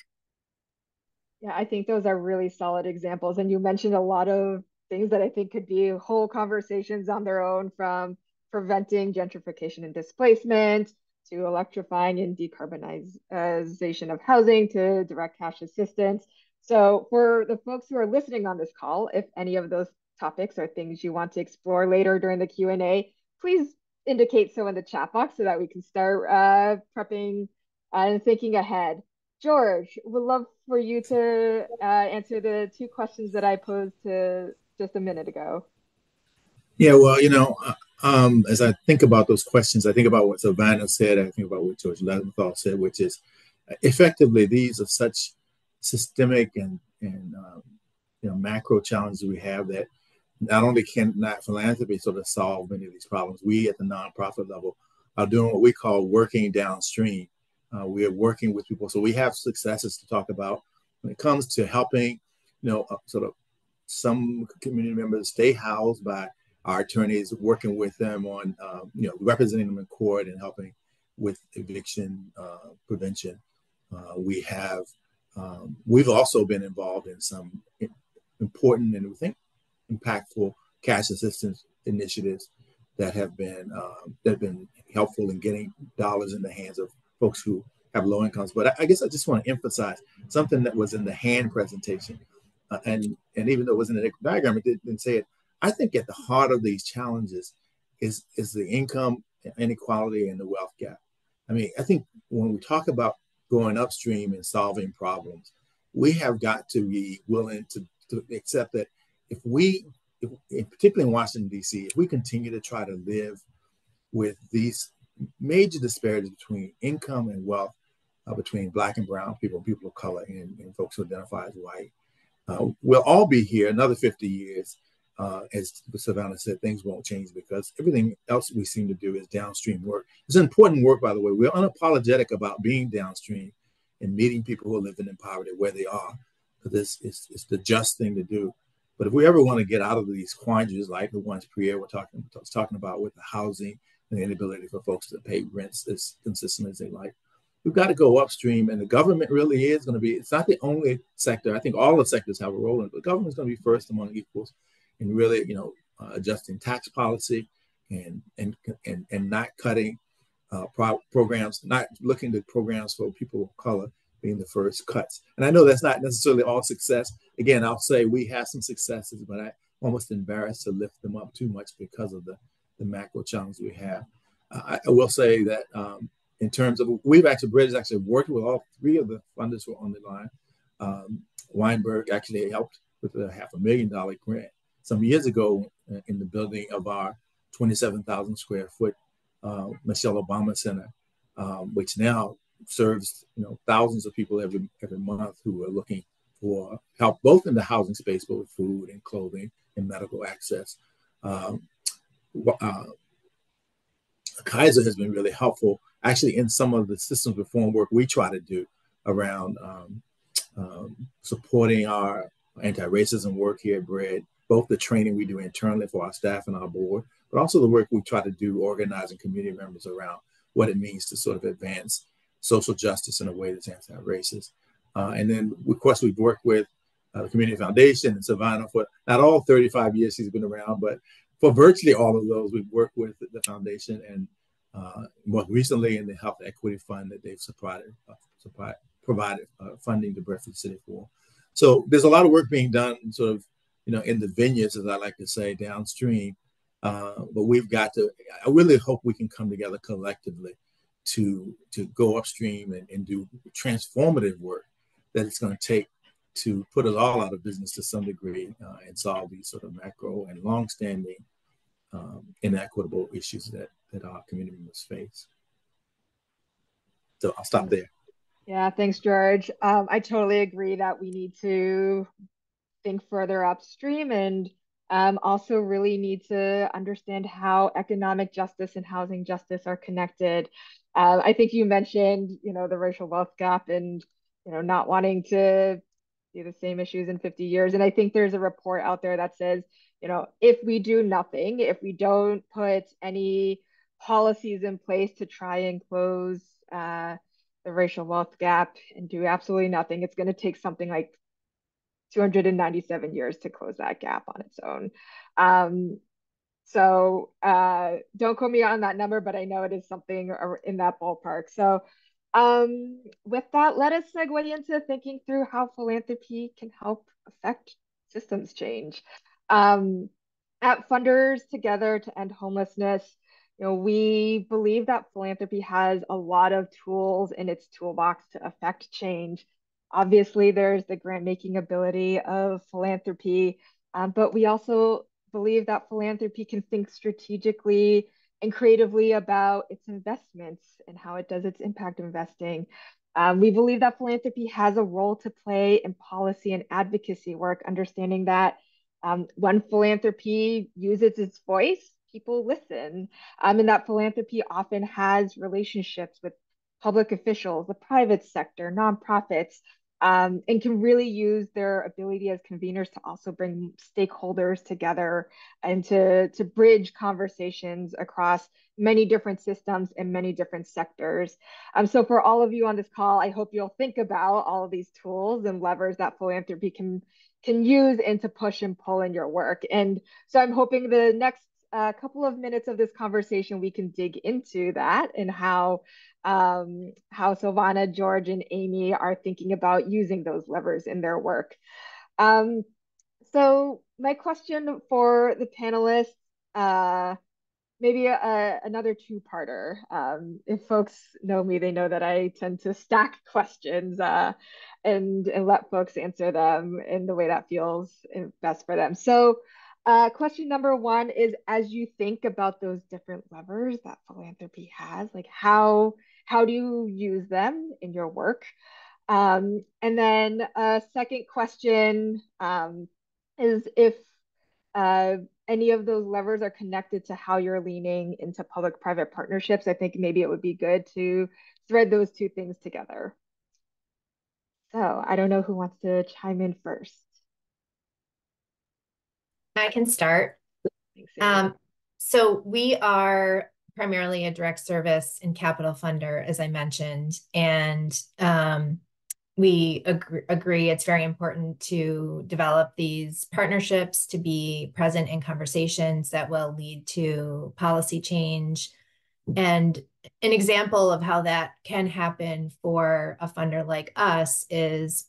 Yeah, I think those are really solid examples. And you mentioned a lot of things that I think could be whole conversations on their own, from preventing gentrification and displacement to electrifying and decarbonization of housing to direct cash assistance. So for the folks who are listening on this call, if any of those topics are things you want to explore later during the Q&A, please indicate so in the chat box so that we can start prepping and thinking ahead. George, would love for you to answer the 2 questions that I posed to just a minute ago. Yeah, well, as I think about those questions, I think about what Savannah said, I think about what George Leventhal said, which is effectively these are such systemic and macro challenges we have that not only can not philanthropy sort of solve many of these problems, we at the nonprofit level are doing what we call working downstream. We are working with people. So we have successes to talk about when it comes to helping, sort of some community members stay housed by our attorneys, working with them on, representing them in court and helping with eviction prevention. We've also been involved in some important and we think impactful cash assistance initiatives that have been helpful in getting dollars in the hands of folks who have low incomes. But I guess I just want to emphasize something that was in the hand presentation. And even though it was in the diagram, it didn't say it. I think at the heart of these challenges is the income inequality and the wealth gap. I mean, I think when we talk about going upstream and solving problems, we have got to be willing to accept that particularly in Washington, D.C., if we continue to try to live with these major disparities between income and wealth, between Black and brown people, people of color, and folks who identify as white, we'll all be here another 50 years. As Savannah said, things won't change because everything else we seem to do is downstream work. It's important work, by the way. We're unapologetic about being downstream and meeting people who are living in poverty where they are, because it's the just thing to do. But if we ever want to get out of these quandaries like the ones Pierre was talking about with the housing and the inability for folks to pay rents as consistently as they like, we've got to go upstream. And the government really is going to be, it's not the only sector. I think all the sectors have a role in it, but the government's going to be first among equals in really, adjusting tax policy and not cutting programs, not looking to programs for people of color being the first cuts. And I know that's not necessarily all success. Again, I'll say we have some successes, but I'm almost embarrassed to lift them up too much because of the macro challenge we have. I will say that in terms of, Bridge actually worked with all three of the funders who are on the line. Weinberg actually helped with a $500,000 grant some years ago in the building of our 27,000 square foot Michelle Obama Center, which now serves thousands of people every month who are looking for help both in the housing space, but with food and clothing and medical access. Kaiser has been really helpful actually in some of the systems reform work we try to do around supporting our anti-racism work here at BRED, both the training we do internally for our staff and our board, but also the work we try to do organizing community members around what it means to sort of advance social justice in a way that's anti-racist. And then, of course, we've worked with the Community Foundation and Savannah for not all 35 years she's been around, but for virtually all of those, we've worked with the foundation and more recently in the Health Equity Fund that they've provided funding to Bedford City for. So there's a lot of work being done sort of, in the vineyards, as I like to say, downstream. But we've got to, I really hope we can come together collectively to go upstream and do transformative work that it's going to take to put us all out of business to some degree and solve these sort of macro and longstanding inequitable issues that our community members face. So I'll stop there. Yeah, thanks, George. I totally agree that we need to think further upstream and also really need to understand how economic justice and housing justice are connected. I think you mentioned, the racial wealth gap and, not wanting to see the same issues in 50 years. And I think there's a report out there that says, if we do nothing, if we don't put any policies in place to try and close the racial wealth gap and do absolutely nothing, it's going to take something like 297 years to close that gap on its own. So don't quote me on that number, but I know it is something in that ballpark. So with that, let us segue into thinking through how philanthropy can help affect systems change. At Funders Together to End Homelessness, we believe that philanthropy has a lot of tools in its toolbox to affect change. Obviously, there's the grant-making ability of philanthropy, but we also believe that philanthropy can think strategically and creatively about its investments and how it does its impact investing. We believe that philanthropy has a role to play in policy and advocacy work, understanding that when philanthropy uses its voice, people listen, and that philanthropy often has relationships with public officials, the private sector, nonprofits, and can really use their ability as conveners to also bring stakeholders together and to bridge conversations across many different systems and many different sectors. So for all of you on this call, I hope you'll think about all of these tools and levers that philanthropy can use and to push and pull in your work. And so I'm hoping the next couple of minutes of this conversation, we can dig into that and how Silvana, George, and Amy are thinking about using those levers in their work. So my question for the panelists, maybe another two-parter. If folks know me, they know that I tend to stack questions and let folks answer them in the way that feels best for them. So question number one is, as you think about those different levers that philanthropy has, like how do you use them in your work? And then a second question is if any of those levers are connected to how you're leaning into public-private partnerships. I think maybe it would be good to thread those two things together. So I don't know who wants to chime in first. I can start. Thanks, So we are primarily a direct service and capital funder, as I mentioned, and we agree it's very important to develop these partnerships, to be present in conversations that will lead to policy change. And an example of how that can happen for a funder like us is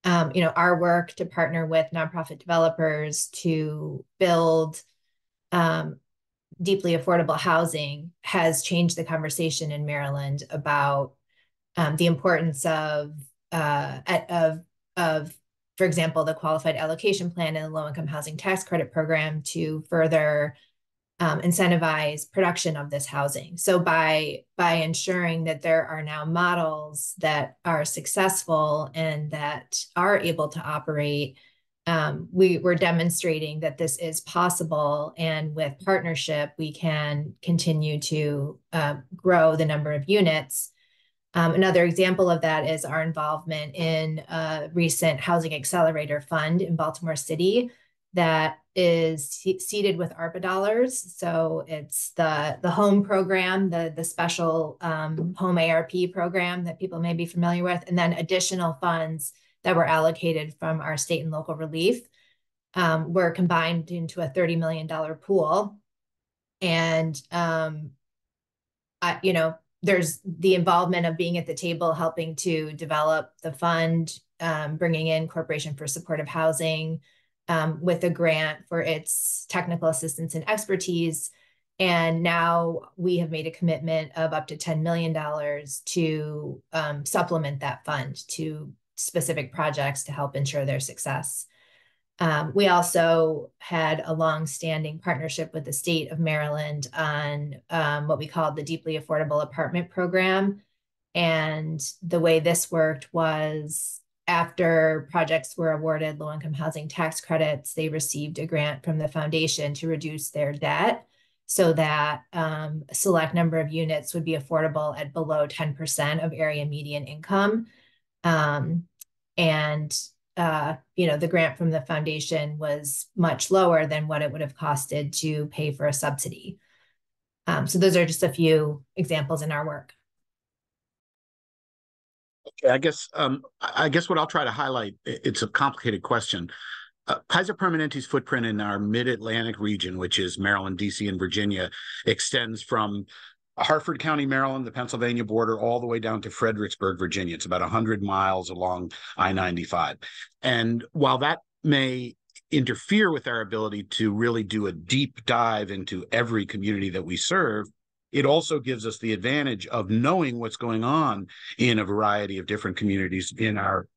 our work to partner with nonprofit developers to build deeply affordable housing has changed the conversation in Maryland about the importance of, for example, the qualified allocation plan and the low-income housing tax credit program to further incentivize production of this housing. So by ensuring that there are now models that are successful and that are able to operate, we're demonstrating that this is possible, and with partnership, we can continue to grow the number of units. Another example of that is our involvement in a recent Housing Accelerator Fund in Baltimore City that is seeded with ARPA dollars. So it's the home program, the special home ARP program that people may be familiar with, and then additional funds that were allocated from our state and local relief were combined into a $30 million pool. And there's the involvement of being at the table, helping to develop the fund, bringing in Corporation for Supportive Housing with a grant for its technical assistance and expertise. And now we have made a commitment of up to $10 million to supplement that fund to specific projects to help ensure their success. We also had a long-standing partnership with the state of Maryland on what we called the Deeply Affordable Apartment Program. And the way this worked was after projects were awarded low-income housing tax credits, they received a grant from the foundation to reduce their debt so that a select number of units would be affordable at below 10% of area median income. The grant from the foundation was much lower than what it would have costed to pay for a subsidy. So those are just a few examples in our work. Okay, I guess what I'll try to highlight, it's a complicated question. Kaiser Permanente's footprint in our mid-Atlantic region, which is Maryland, DC, and Virginia, extends from Harford County, Maryland, the Pennsylvania border, all the way down to Fredericksburg, Virginia. It's about 100 miles along I-95. And while that may interfere with our ability to really do a deep dive into every community that we serve, it also gives us the advantage of knowing what's going on in a variety of different communities in our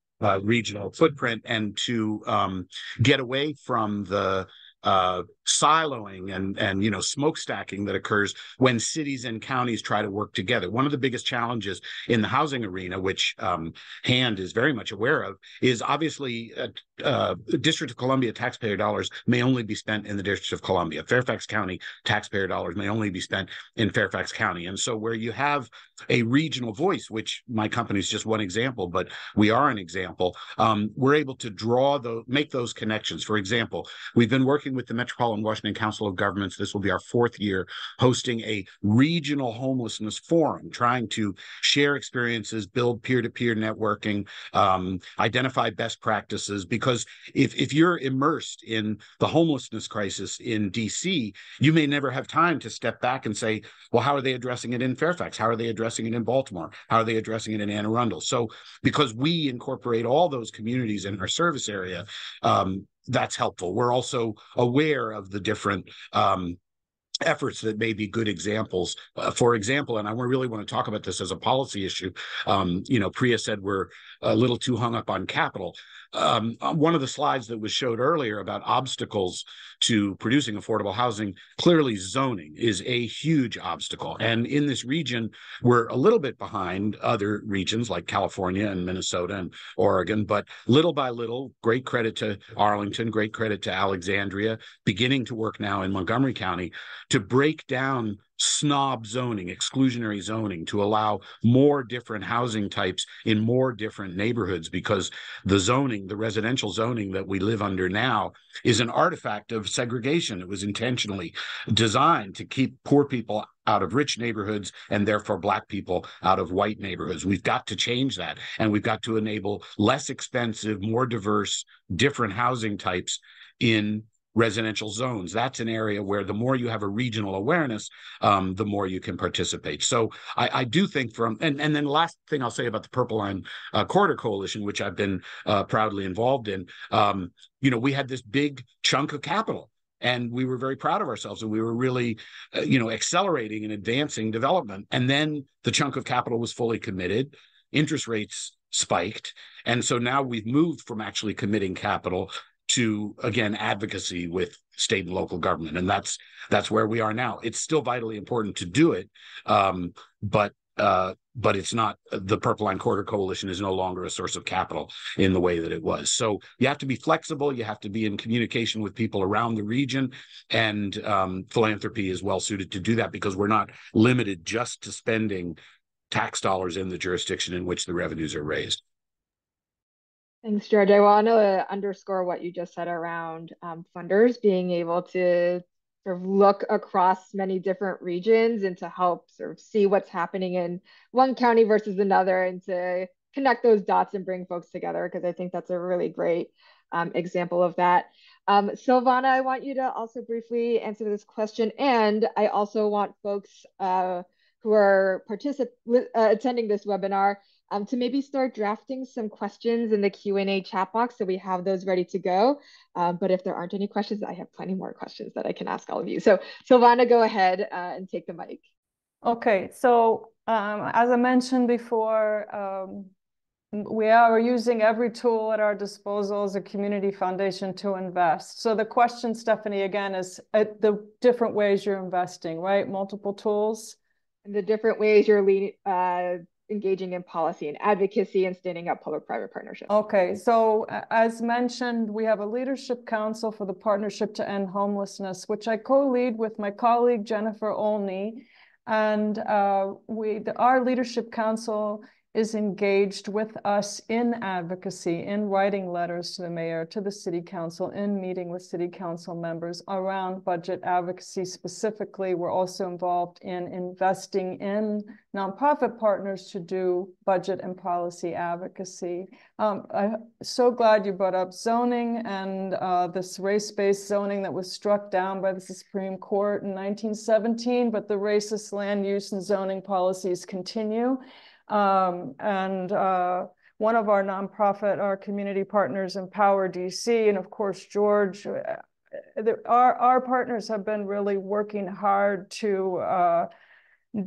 regional footprint, and to get away from the siloing and smokestacking that occurs when cities and counties try to work together. One of the biggest challenges in the housing arena, which Hand is very much aware of, is obviously the District of Columbia taxpayer dollars may only be spent in the District of Columbia. Fairfax County taxpayer dollars may only be spent in Fairfax County. And so where you have a regional voice, which my company is just one example, but we are an example, we're able to make those connections. For example, we've been working with the Metropolitan Washington Council of Governments. This will be our 4th year hosting a regional homelessness forum, trying to share experiences, build peer-to-peer networking, identify best practices. Because if you're immersed in the homelessness crisis in DC, you may never have time to step back and say, well, how are they addressing it in Fairfax? How are they addressing it in Baltimore? How are they addressing it in Anne Arundel? So because we incorporate all those communities in our service area, that's helpful. We're also aware of the different efforts that may be good examples. For example, and I really want to talk about this as a policy issue, Priya said we're a little too hung up on capital. One of the slides that was showed earlier about obstacles to producing affordable housing, clearly zoning is a huge obstacle. And in this region, we're a little bit behind other regions like California and Minnesota and Oregon, but little by little, great credit to Arlington, great credit to Alexandria, beginning to work now in Montgomery County to break down snob zoning, exclusionary zoning, to allow more different housing types in more different neighborhoods, because the zoning, the residential zoning that we live under now is an artifact of segregation. It was intentionally designed to keep poor people out of rich neighborhoods and therefore Black people out of white neighborhoods. We've got to change that, and we've got to enable less expensive, more diverse, different housing types in residential zones. That's an area where the more you have a regional awareness, the more you can participate. So I do think and then last thing I'll say about the Purple Line Corridor Coalition, which I've been proudly involved in, we had this big chunk of capital, and we were very proud of ourselves, and we were really, accelerating and advancing development. And then the chunk of capital was fully committed, interest rates spiked, and so now we've moved from actually committing capital to, again, advocacy with state and local government. And that's where we are now. It's still vitally important to do it, but it's not, the Purple Line Corridor Coalition is no longer a source of capital in the way that it was. So you have to be flexible. You have to be in communication with people around the region. And philanthropy is well suited to do that, because we're not limited just to spending tax dollars in the jurisdiction in which the revenues are raised. Thanks, George. I want to underscore what you just said around funders being able to sort of look across many different regions and to help sort of see what's happening in one county versus another, and to connect those dots and bring folks together, because I think that's a really great example of that. Silvana, I want you to also briefly answer this question, and I also want folks who are attending this webinar to maybe start drafting some questions in the Q&A chat box, so we have those ready to go. But if there aren't any questions, I have plenty more questions that I can ask all of you. So Silvana, go ahead and take the mic. Okay, so as I mentioned before, we are using every tool at our disposal as a community foundation to invest. So the question, Stephanie, again, is the different ways you're investing, right? Multiple tools. And the different ways you're engaging in policy and advocacy and standing up public-private partnerships. Okay, so as mentioned, we have a leadership council for the Partnership to End Homelessness, which I co-lead with my colleague Jennifer Olney. And our leadership council is engaged with us in advocacy, in writing letters to the mayor, to the city council, in meeting with city council members around budget advocacy specifically. We're also involved in investing in nonprofit partners to do budget and policy advocacy. I'm so glad you brought up zoning and this race-based zoning that was struck down by the Supreme Court in 1917, but the racist land use and zoning policies continue. One of our nonprofit, our community partners, Empower DC, and of course, George, our partners have been really working hard to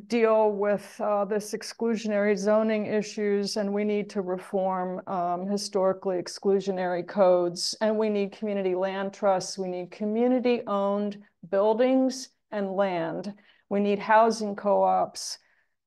deal with this exclusionary zoning issues, and we need to reform historically exclusionary codes, and we need community land trusts, we need community-owned buildings and land, we need housing co-ops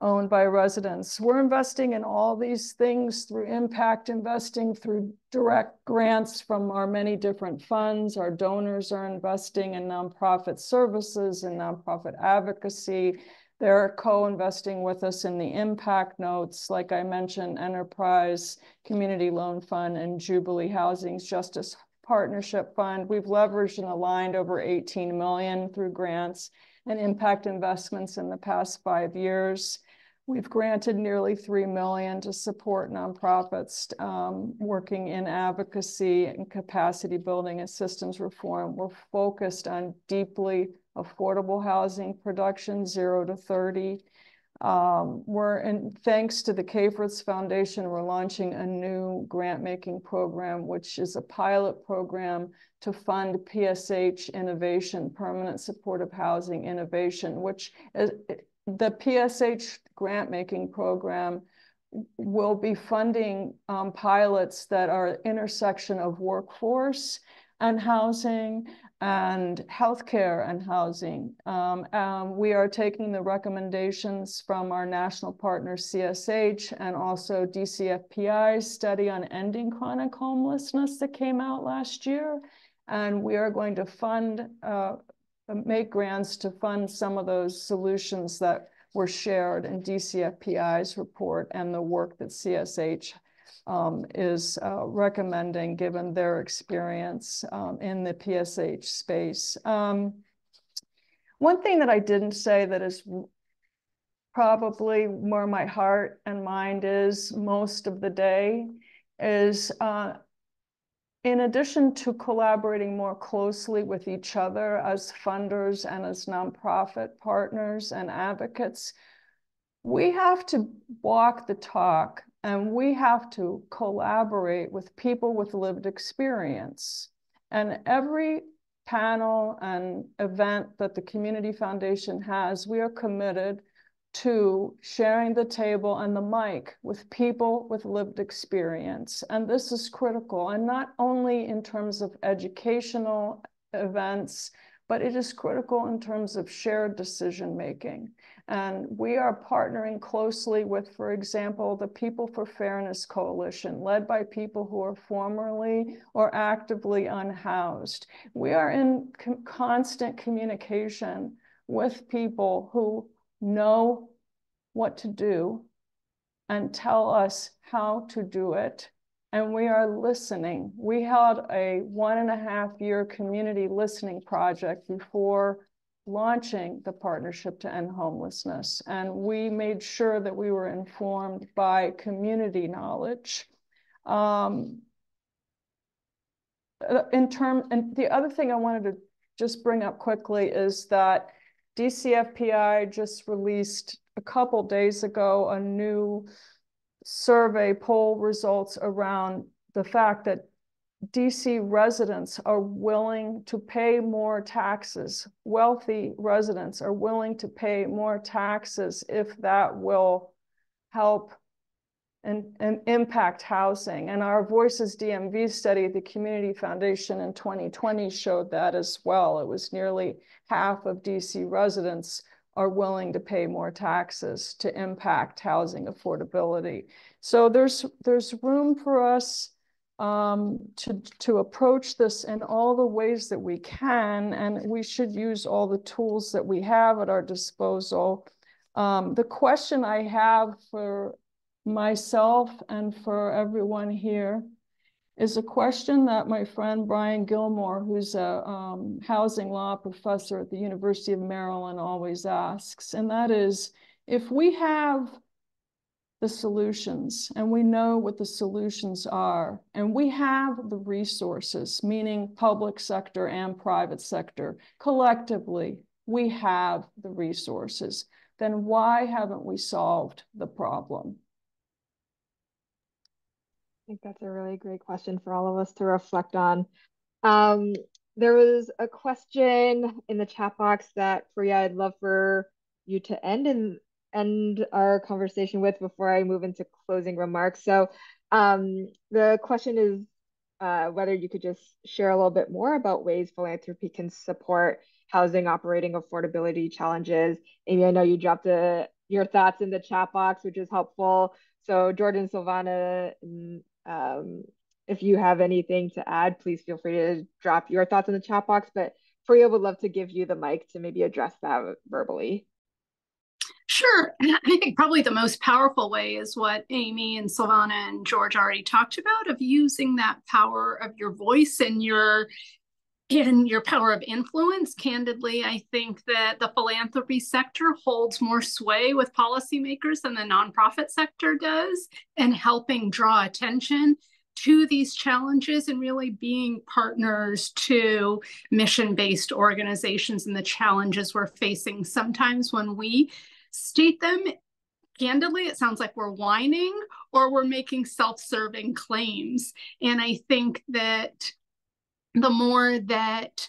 owned by residents. We're investing in all these things through impact investing, through direct grants from our many different funds. Our donors are investing in nonprofit services and nonprofit advocacy. They're co-investing with us in the impact notes, like I mentioned, Enterprise, Community Loan Fund, and Jubilee Housing's Justice Partnership Fund. We've leveraged and aligned over 18 million through grants and impact investments in the past 5 years. We've granted nearly 3 million to support nonprofits working in advocacy and capacity building and systems reform. We're focused on deeply affordable housing production, 0 to 30. Thanks to the K-Fritz Foundation, we're launching a new grant-making program, which is a pilot program to fund PSH innovation, permanent supportive housing innovation, which is the PSH grant-making program will be funding pilots that are intersection of workforce and housing, and healthcare and housing. We are taking the recommendations from our national partner CSH and also DCFPI's study on ending chronic homelessness that came out last year. And we are going to fund, make grants to fund some of those solutions that were shared in DCFPI's report and the work that CSH is recommending given their experience in the PSH space. One thing that I didn't say that is probably where my heart and mind is most of the day is in addition to collaborating more closely with each other as funders and as nonprofit partners and advocates, we have to walk the talk and we have to collaborate with people with lived experience. And every panel and event that the Community Foundation has, we are committed to sharing the table and the mic with people with lived experience. And this is critical, and not only in terms of educational events, but it is critical in terms of shared decision-making. And we are partnering closely with, for example, the People for Fairness Coalition, led by people who are formerly or actively unhoused. We are in constant communication with people who know what to do and tell us how to do it. And we are listening. We held a 1.5-year community listening project before launching the Partnership to End Homelessness. And we made sure that we were informed by community knowledge. And the other thing I wanted to just bring up quickly is that DCFPI just released a couple days ago a new survey poll results around the fact that DC residents are willing to pay more taxes. Wealthy residents are willing to pay more taxes if that will help and impact housing. And our Voices DMV study at the Community Foundation in 2020 showed that as well. It was nearly half of DC residents are willing to pay more taxes to impact housing affordability. So there's room for us to approach this in all the ways that we can, and we should use all the tools that we have at our disposal. The question I have for myself and for everyone here is a question that my friend Brian Gilmore, who's a housing law professor at the University of Maryland, always asks, and that is, if we have the solutions and we know what the solutions are, and we have the resources, meaning public sector and private sector, collectively, we have the resources, then why haven't we solved the problem? I think that's a really great question for all of us to reflect on. There was a question in the chat box that, Priya, I'd love for you to end our conversation with before I move into closing remarks. So the question is whether you could just share a little bit more about ways philanthropy can support housing operating affordability challenges. Amy, I know you dropped your thoughts in the chat box, which is helpful. So Jordan, Silvana, if you have anything to add, please feel free to drop your thoughts in the chat box. But Priya would love to give you the mic to maybe address that verbally. Sure. And I think probably the most powerful way is what Amy and Silvana and George already talked about, of using that power of your voice and your power of influence. Candidly, I think that the philanthropy sector holds more sway with policymakers than the nonprofit sector does, and helping draw attention to these challenges and really being partners to mission-based organizations and the challenges we're facing. Sometimes when we state them, candidly, it sounds like we're whining or we're making self-serving claims. And I think that the more that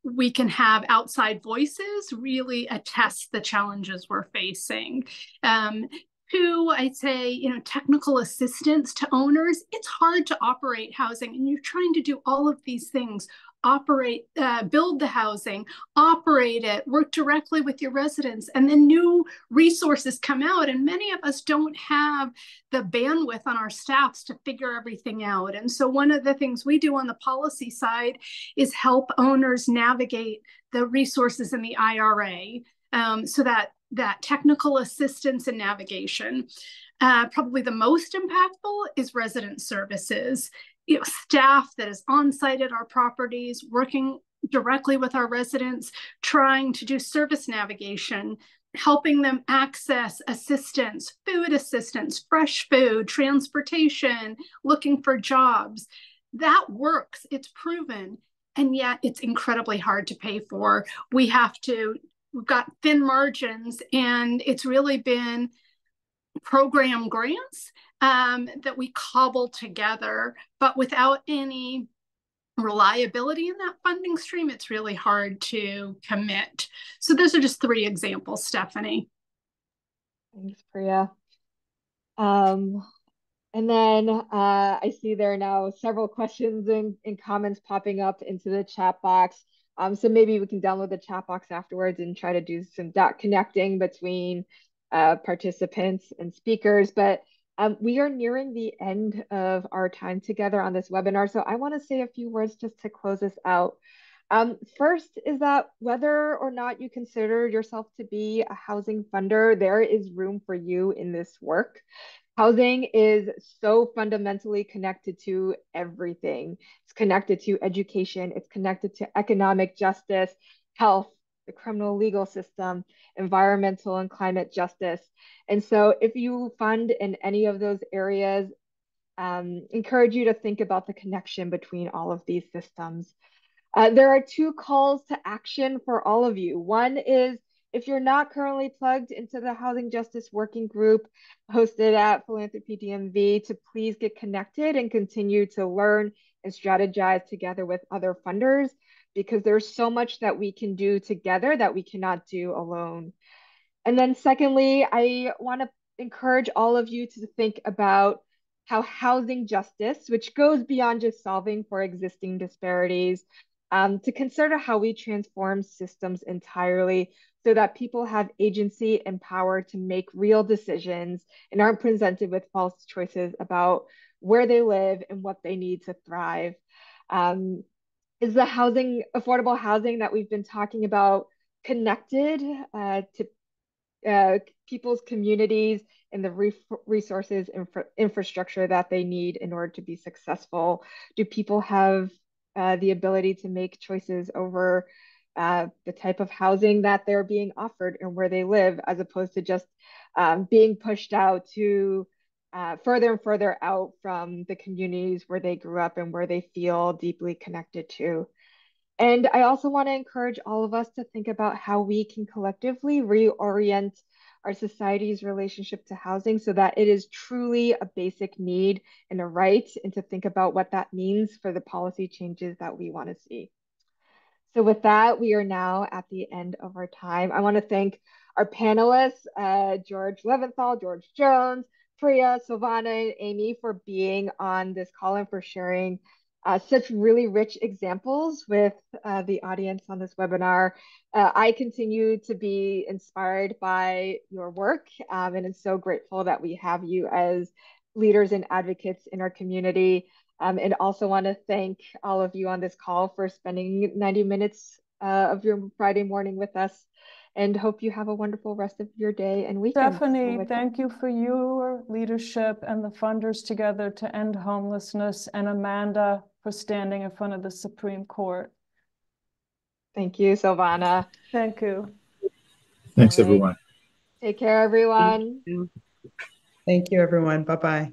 we can have outside voices really attest the challenges we're facing. To, I'd say, technical assistance to owners. It's hard to operate housing, and you're trying to do all of these things operate, build the housing, operate it, work directly with your residents, and then new resources come out. And many of us don't have the bandwidth on our staffs to figure everything out. And so one of the things we do on the policy side is help owners navigate the resources in the IRA, so that technical assistance and navigation. Probably the most impactful is resident services. Staff that is on site at our properties, working directly with our residents, trying to do service navigation, helping them access assistance, food assistance, fresh food, transportation, looking for jobs. That works, it's proven, and yet it's incredibly hard to pay for. We've got thin margins, and it's really been program grants that we cobble together, but without any reliability in that funding stream, it's really hard to commit. So those are just 3 examples, Stephanie. Thanks, Priya. And then I see there are now several questions and comments popping up into the chat box. So maybe we can download the chat box afterwards and try to do some dot connecting between participants and speakers. But we are nearing the end of our time together on this webinar. So I want to say a few words just to close us out. First is that whether or not you consider yourself to be a housing funder, there is room for you in this work. Housing is so fundamentally connected to everything. It's connected to education. It's connected to economic justice, health, the criminal legal system, environmental and climate justice. And so if you fund in any of those areas, encourage you to think about the connection between all of these systems. There are 2 calls to action for all of you. One is, if you're not currently plugged into the Housing Justice Working Group hosted at Philanthropy DMV, to please get connected and continue to learn and strategize together with other funders, because there's so much that we can do together that we cannot do alone. And then secondly, I want to encourage all of you to think about how housing justice, which goes beyond just solving for existing disparities, to consider how we transform systems entirely so that people have agency and power to make real decisions and aren't presented with false choices about where they live and what they need to thrive. Is the affordable housing that we've been talking about connected to people's communities and the resources and infrastructure that they need in order to be successful? Do people have the ability to make choices over the type of housing that they're being offered and where they live, as opposed to just being pushed out to further and further out from the communities where they grew up and where they feel deeply connected to? And I also want to encourage all of us to think about how we can collectively reorient our society's relationship to housing so that it is truly a basic need and a right, and to think about what that means for the policy changes that we want to see. So with that, we are now at the end of our time. I want to thank our panelists, George Leventhal, George Jones, Priya, Silvana, and Amy, for being on this call and for sharing such really rich examples with the audience on this webinar. I continue to be inspired by your work, and I'm so grateful that we have you as leaders and advocates in our community. And also want to thank all of you on this call for spending 90 minutes of your Friday morning with us, and hope you have a wonderful rest of your day and weekend. Stephanie, thank you for your leadership and the Funders Together to End Homelessness, and Amanda for standing in front of the Supreme Court. Thank you, Silvana. Thank you. Thanks, everyone. Take care, everyone. Thank you, everyone. Bye-bye.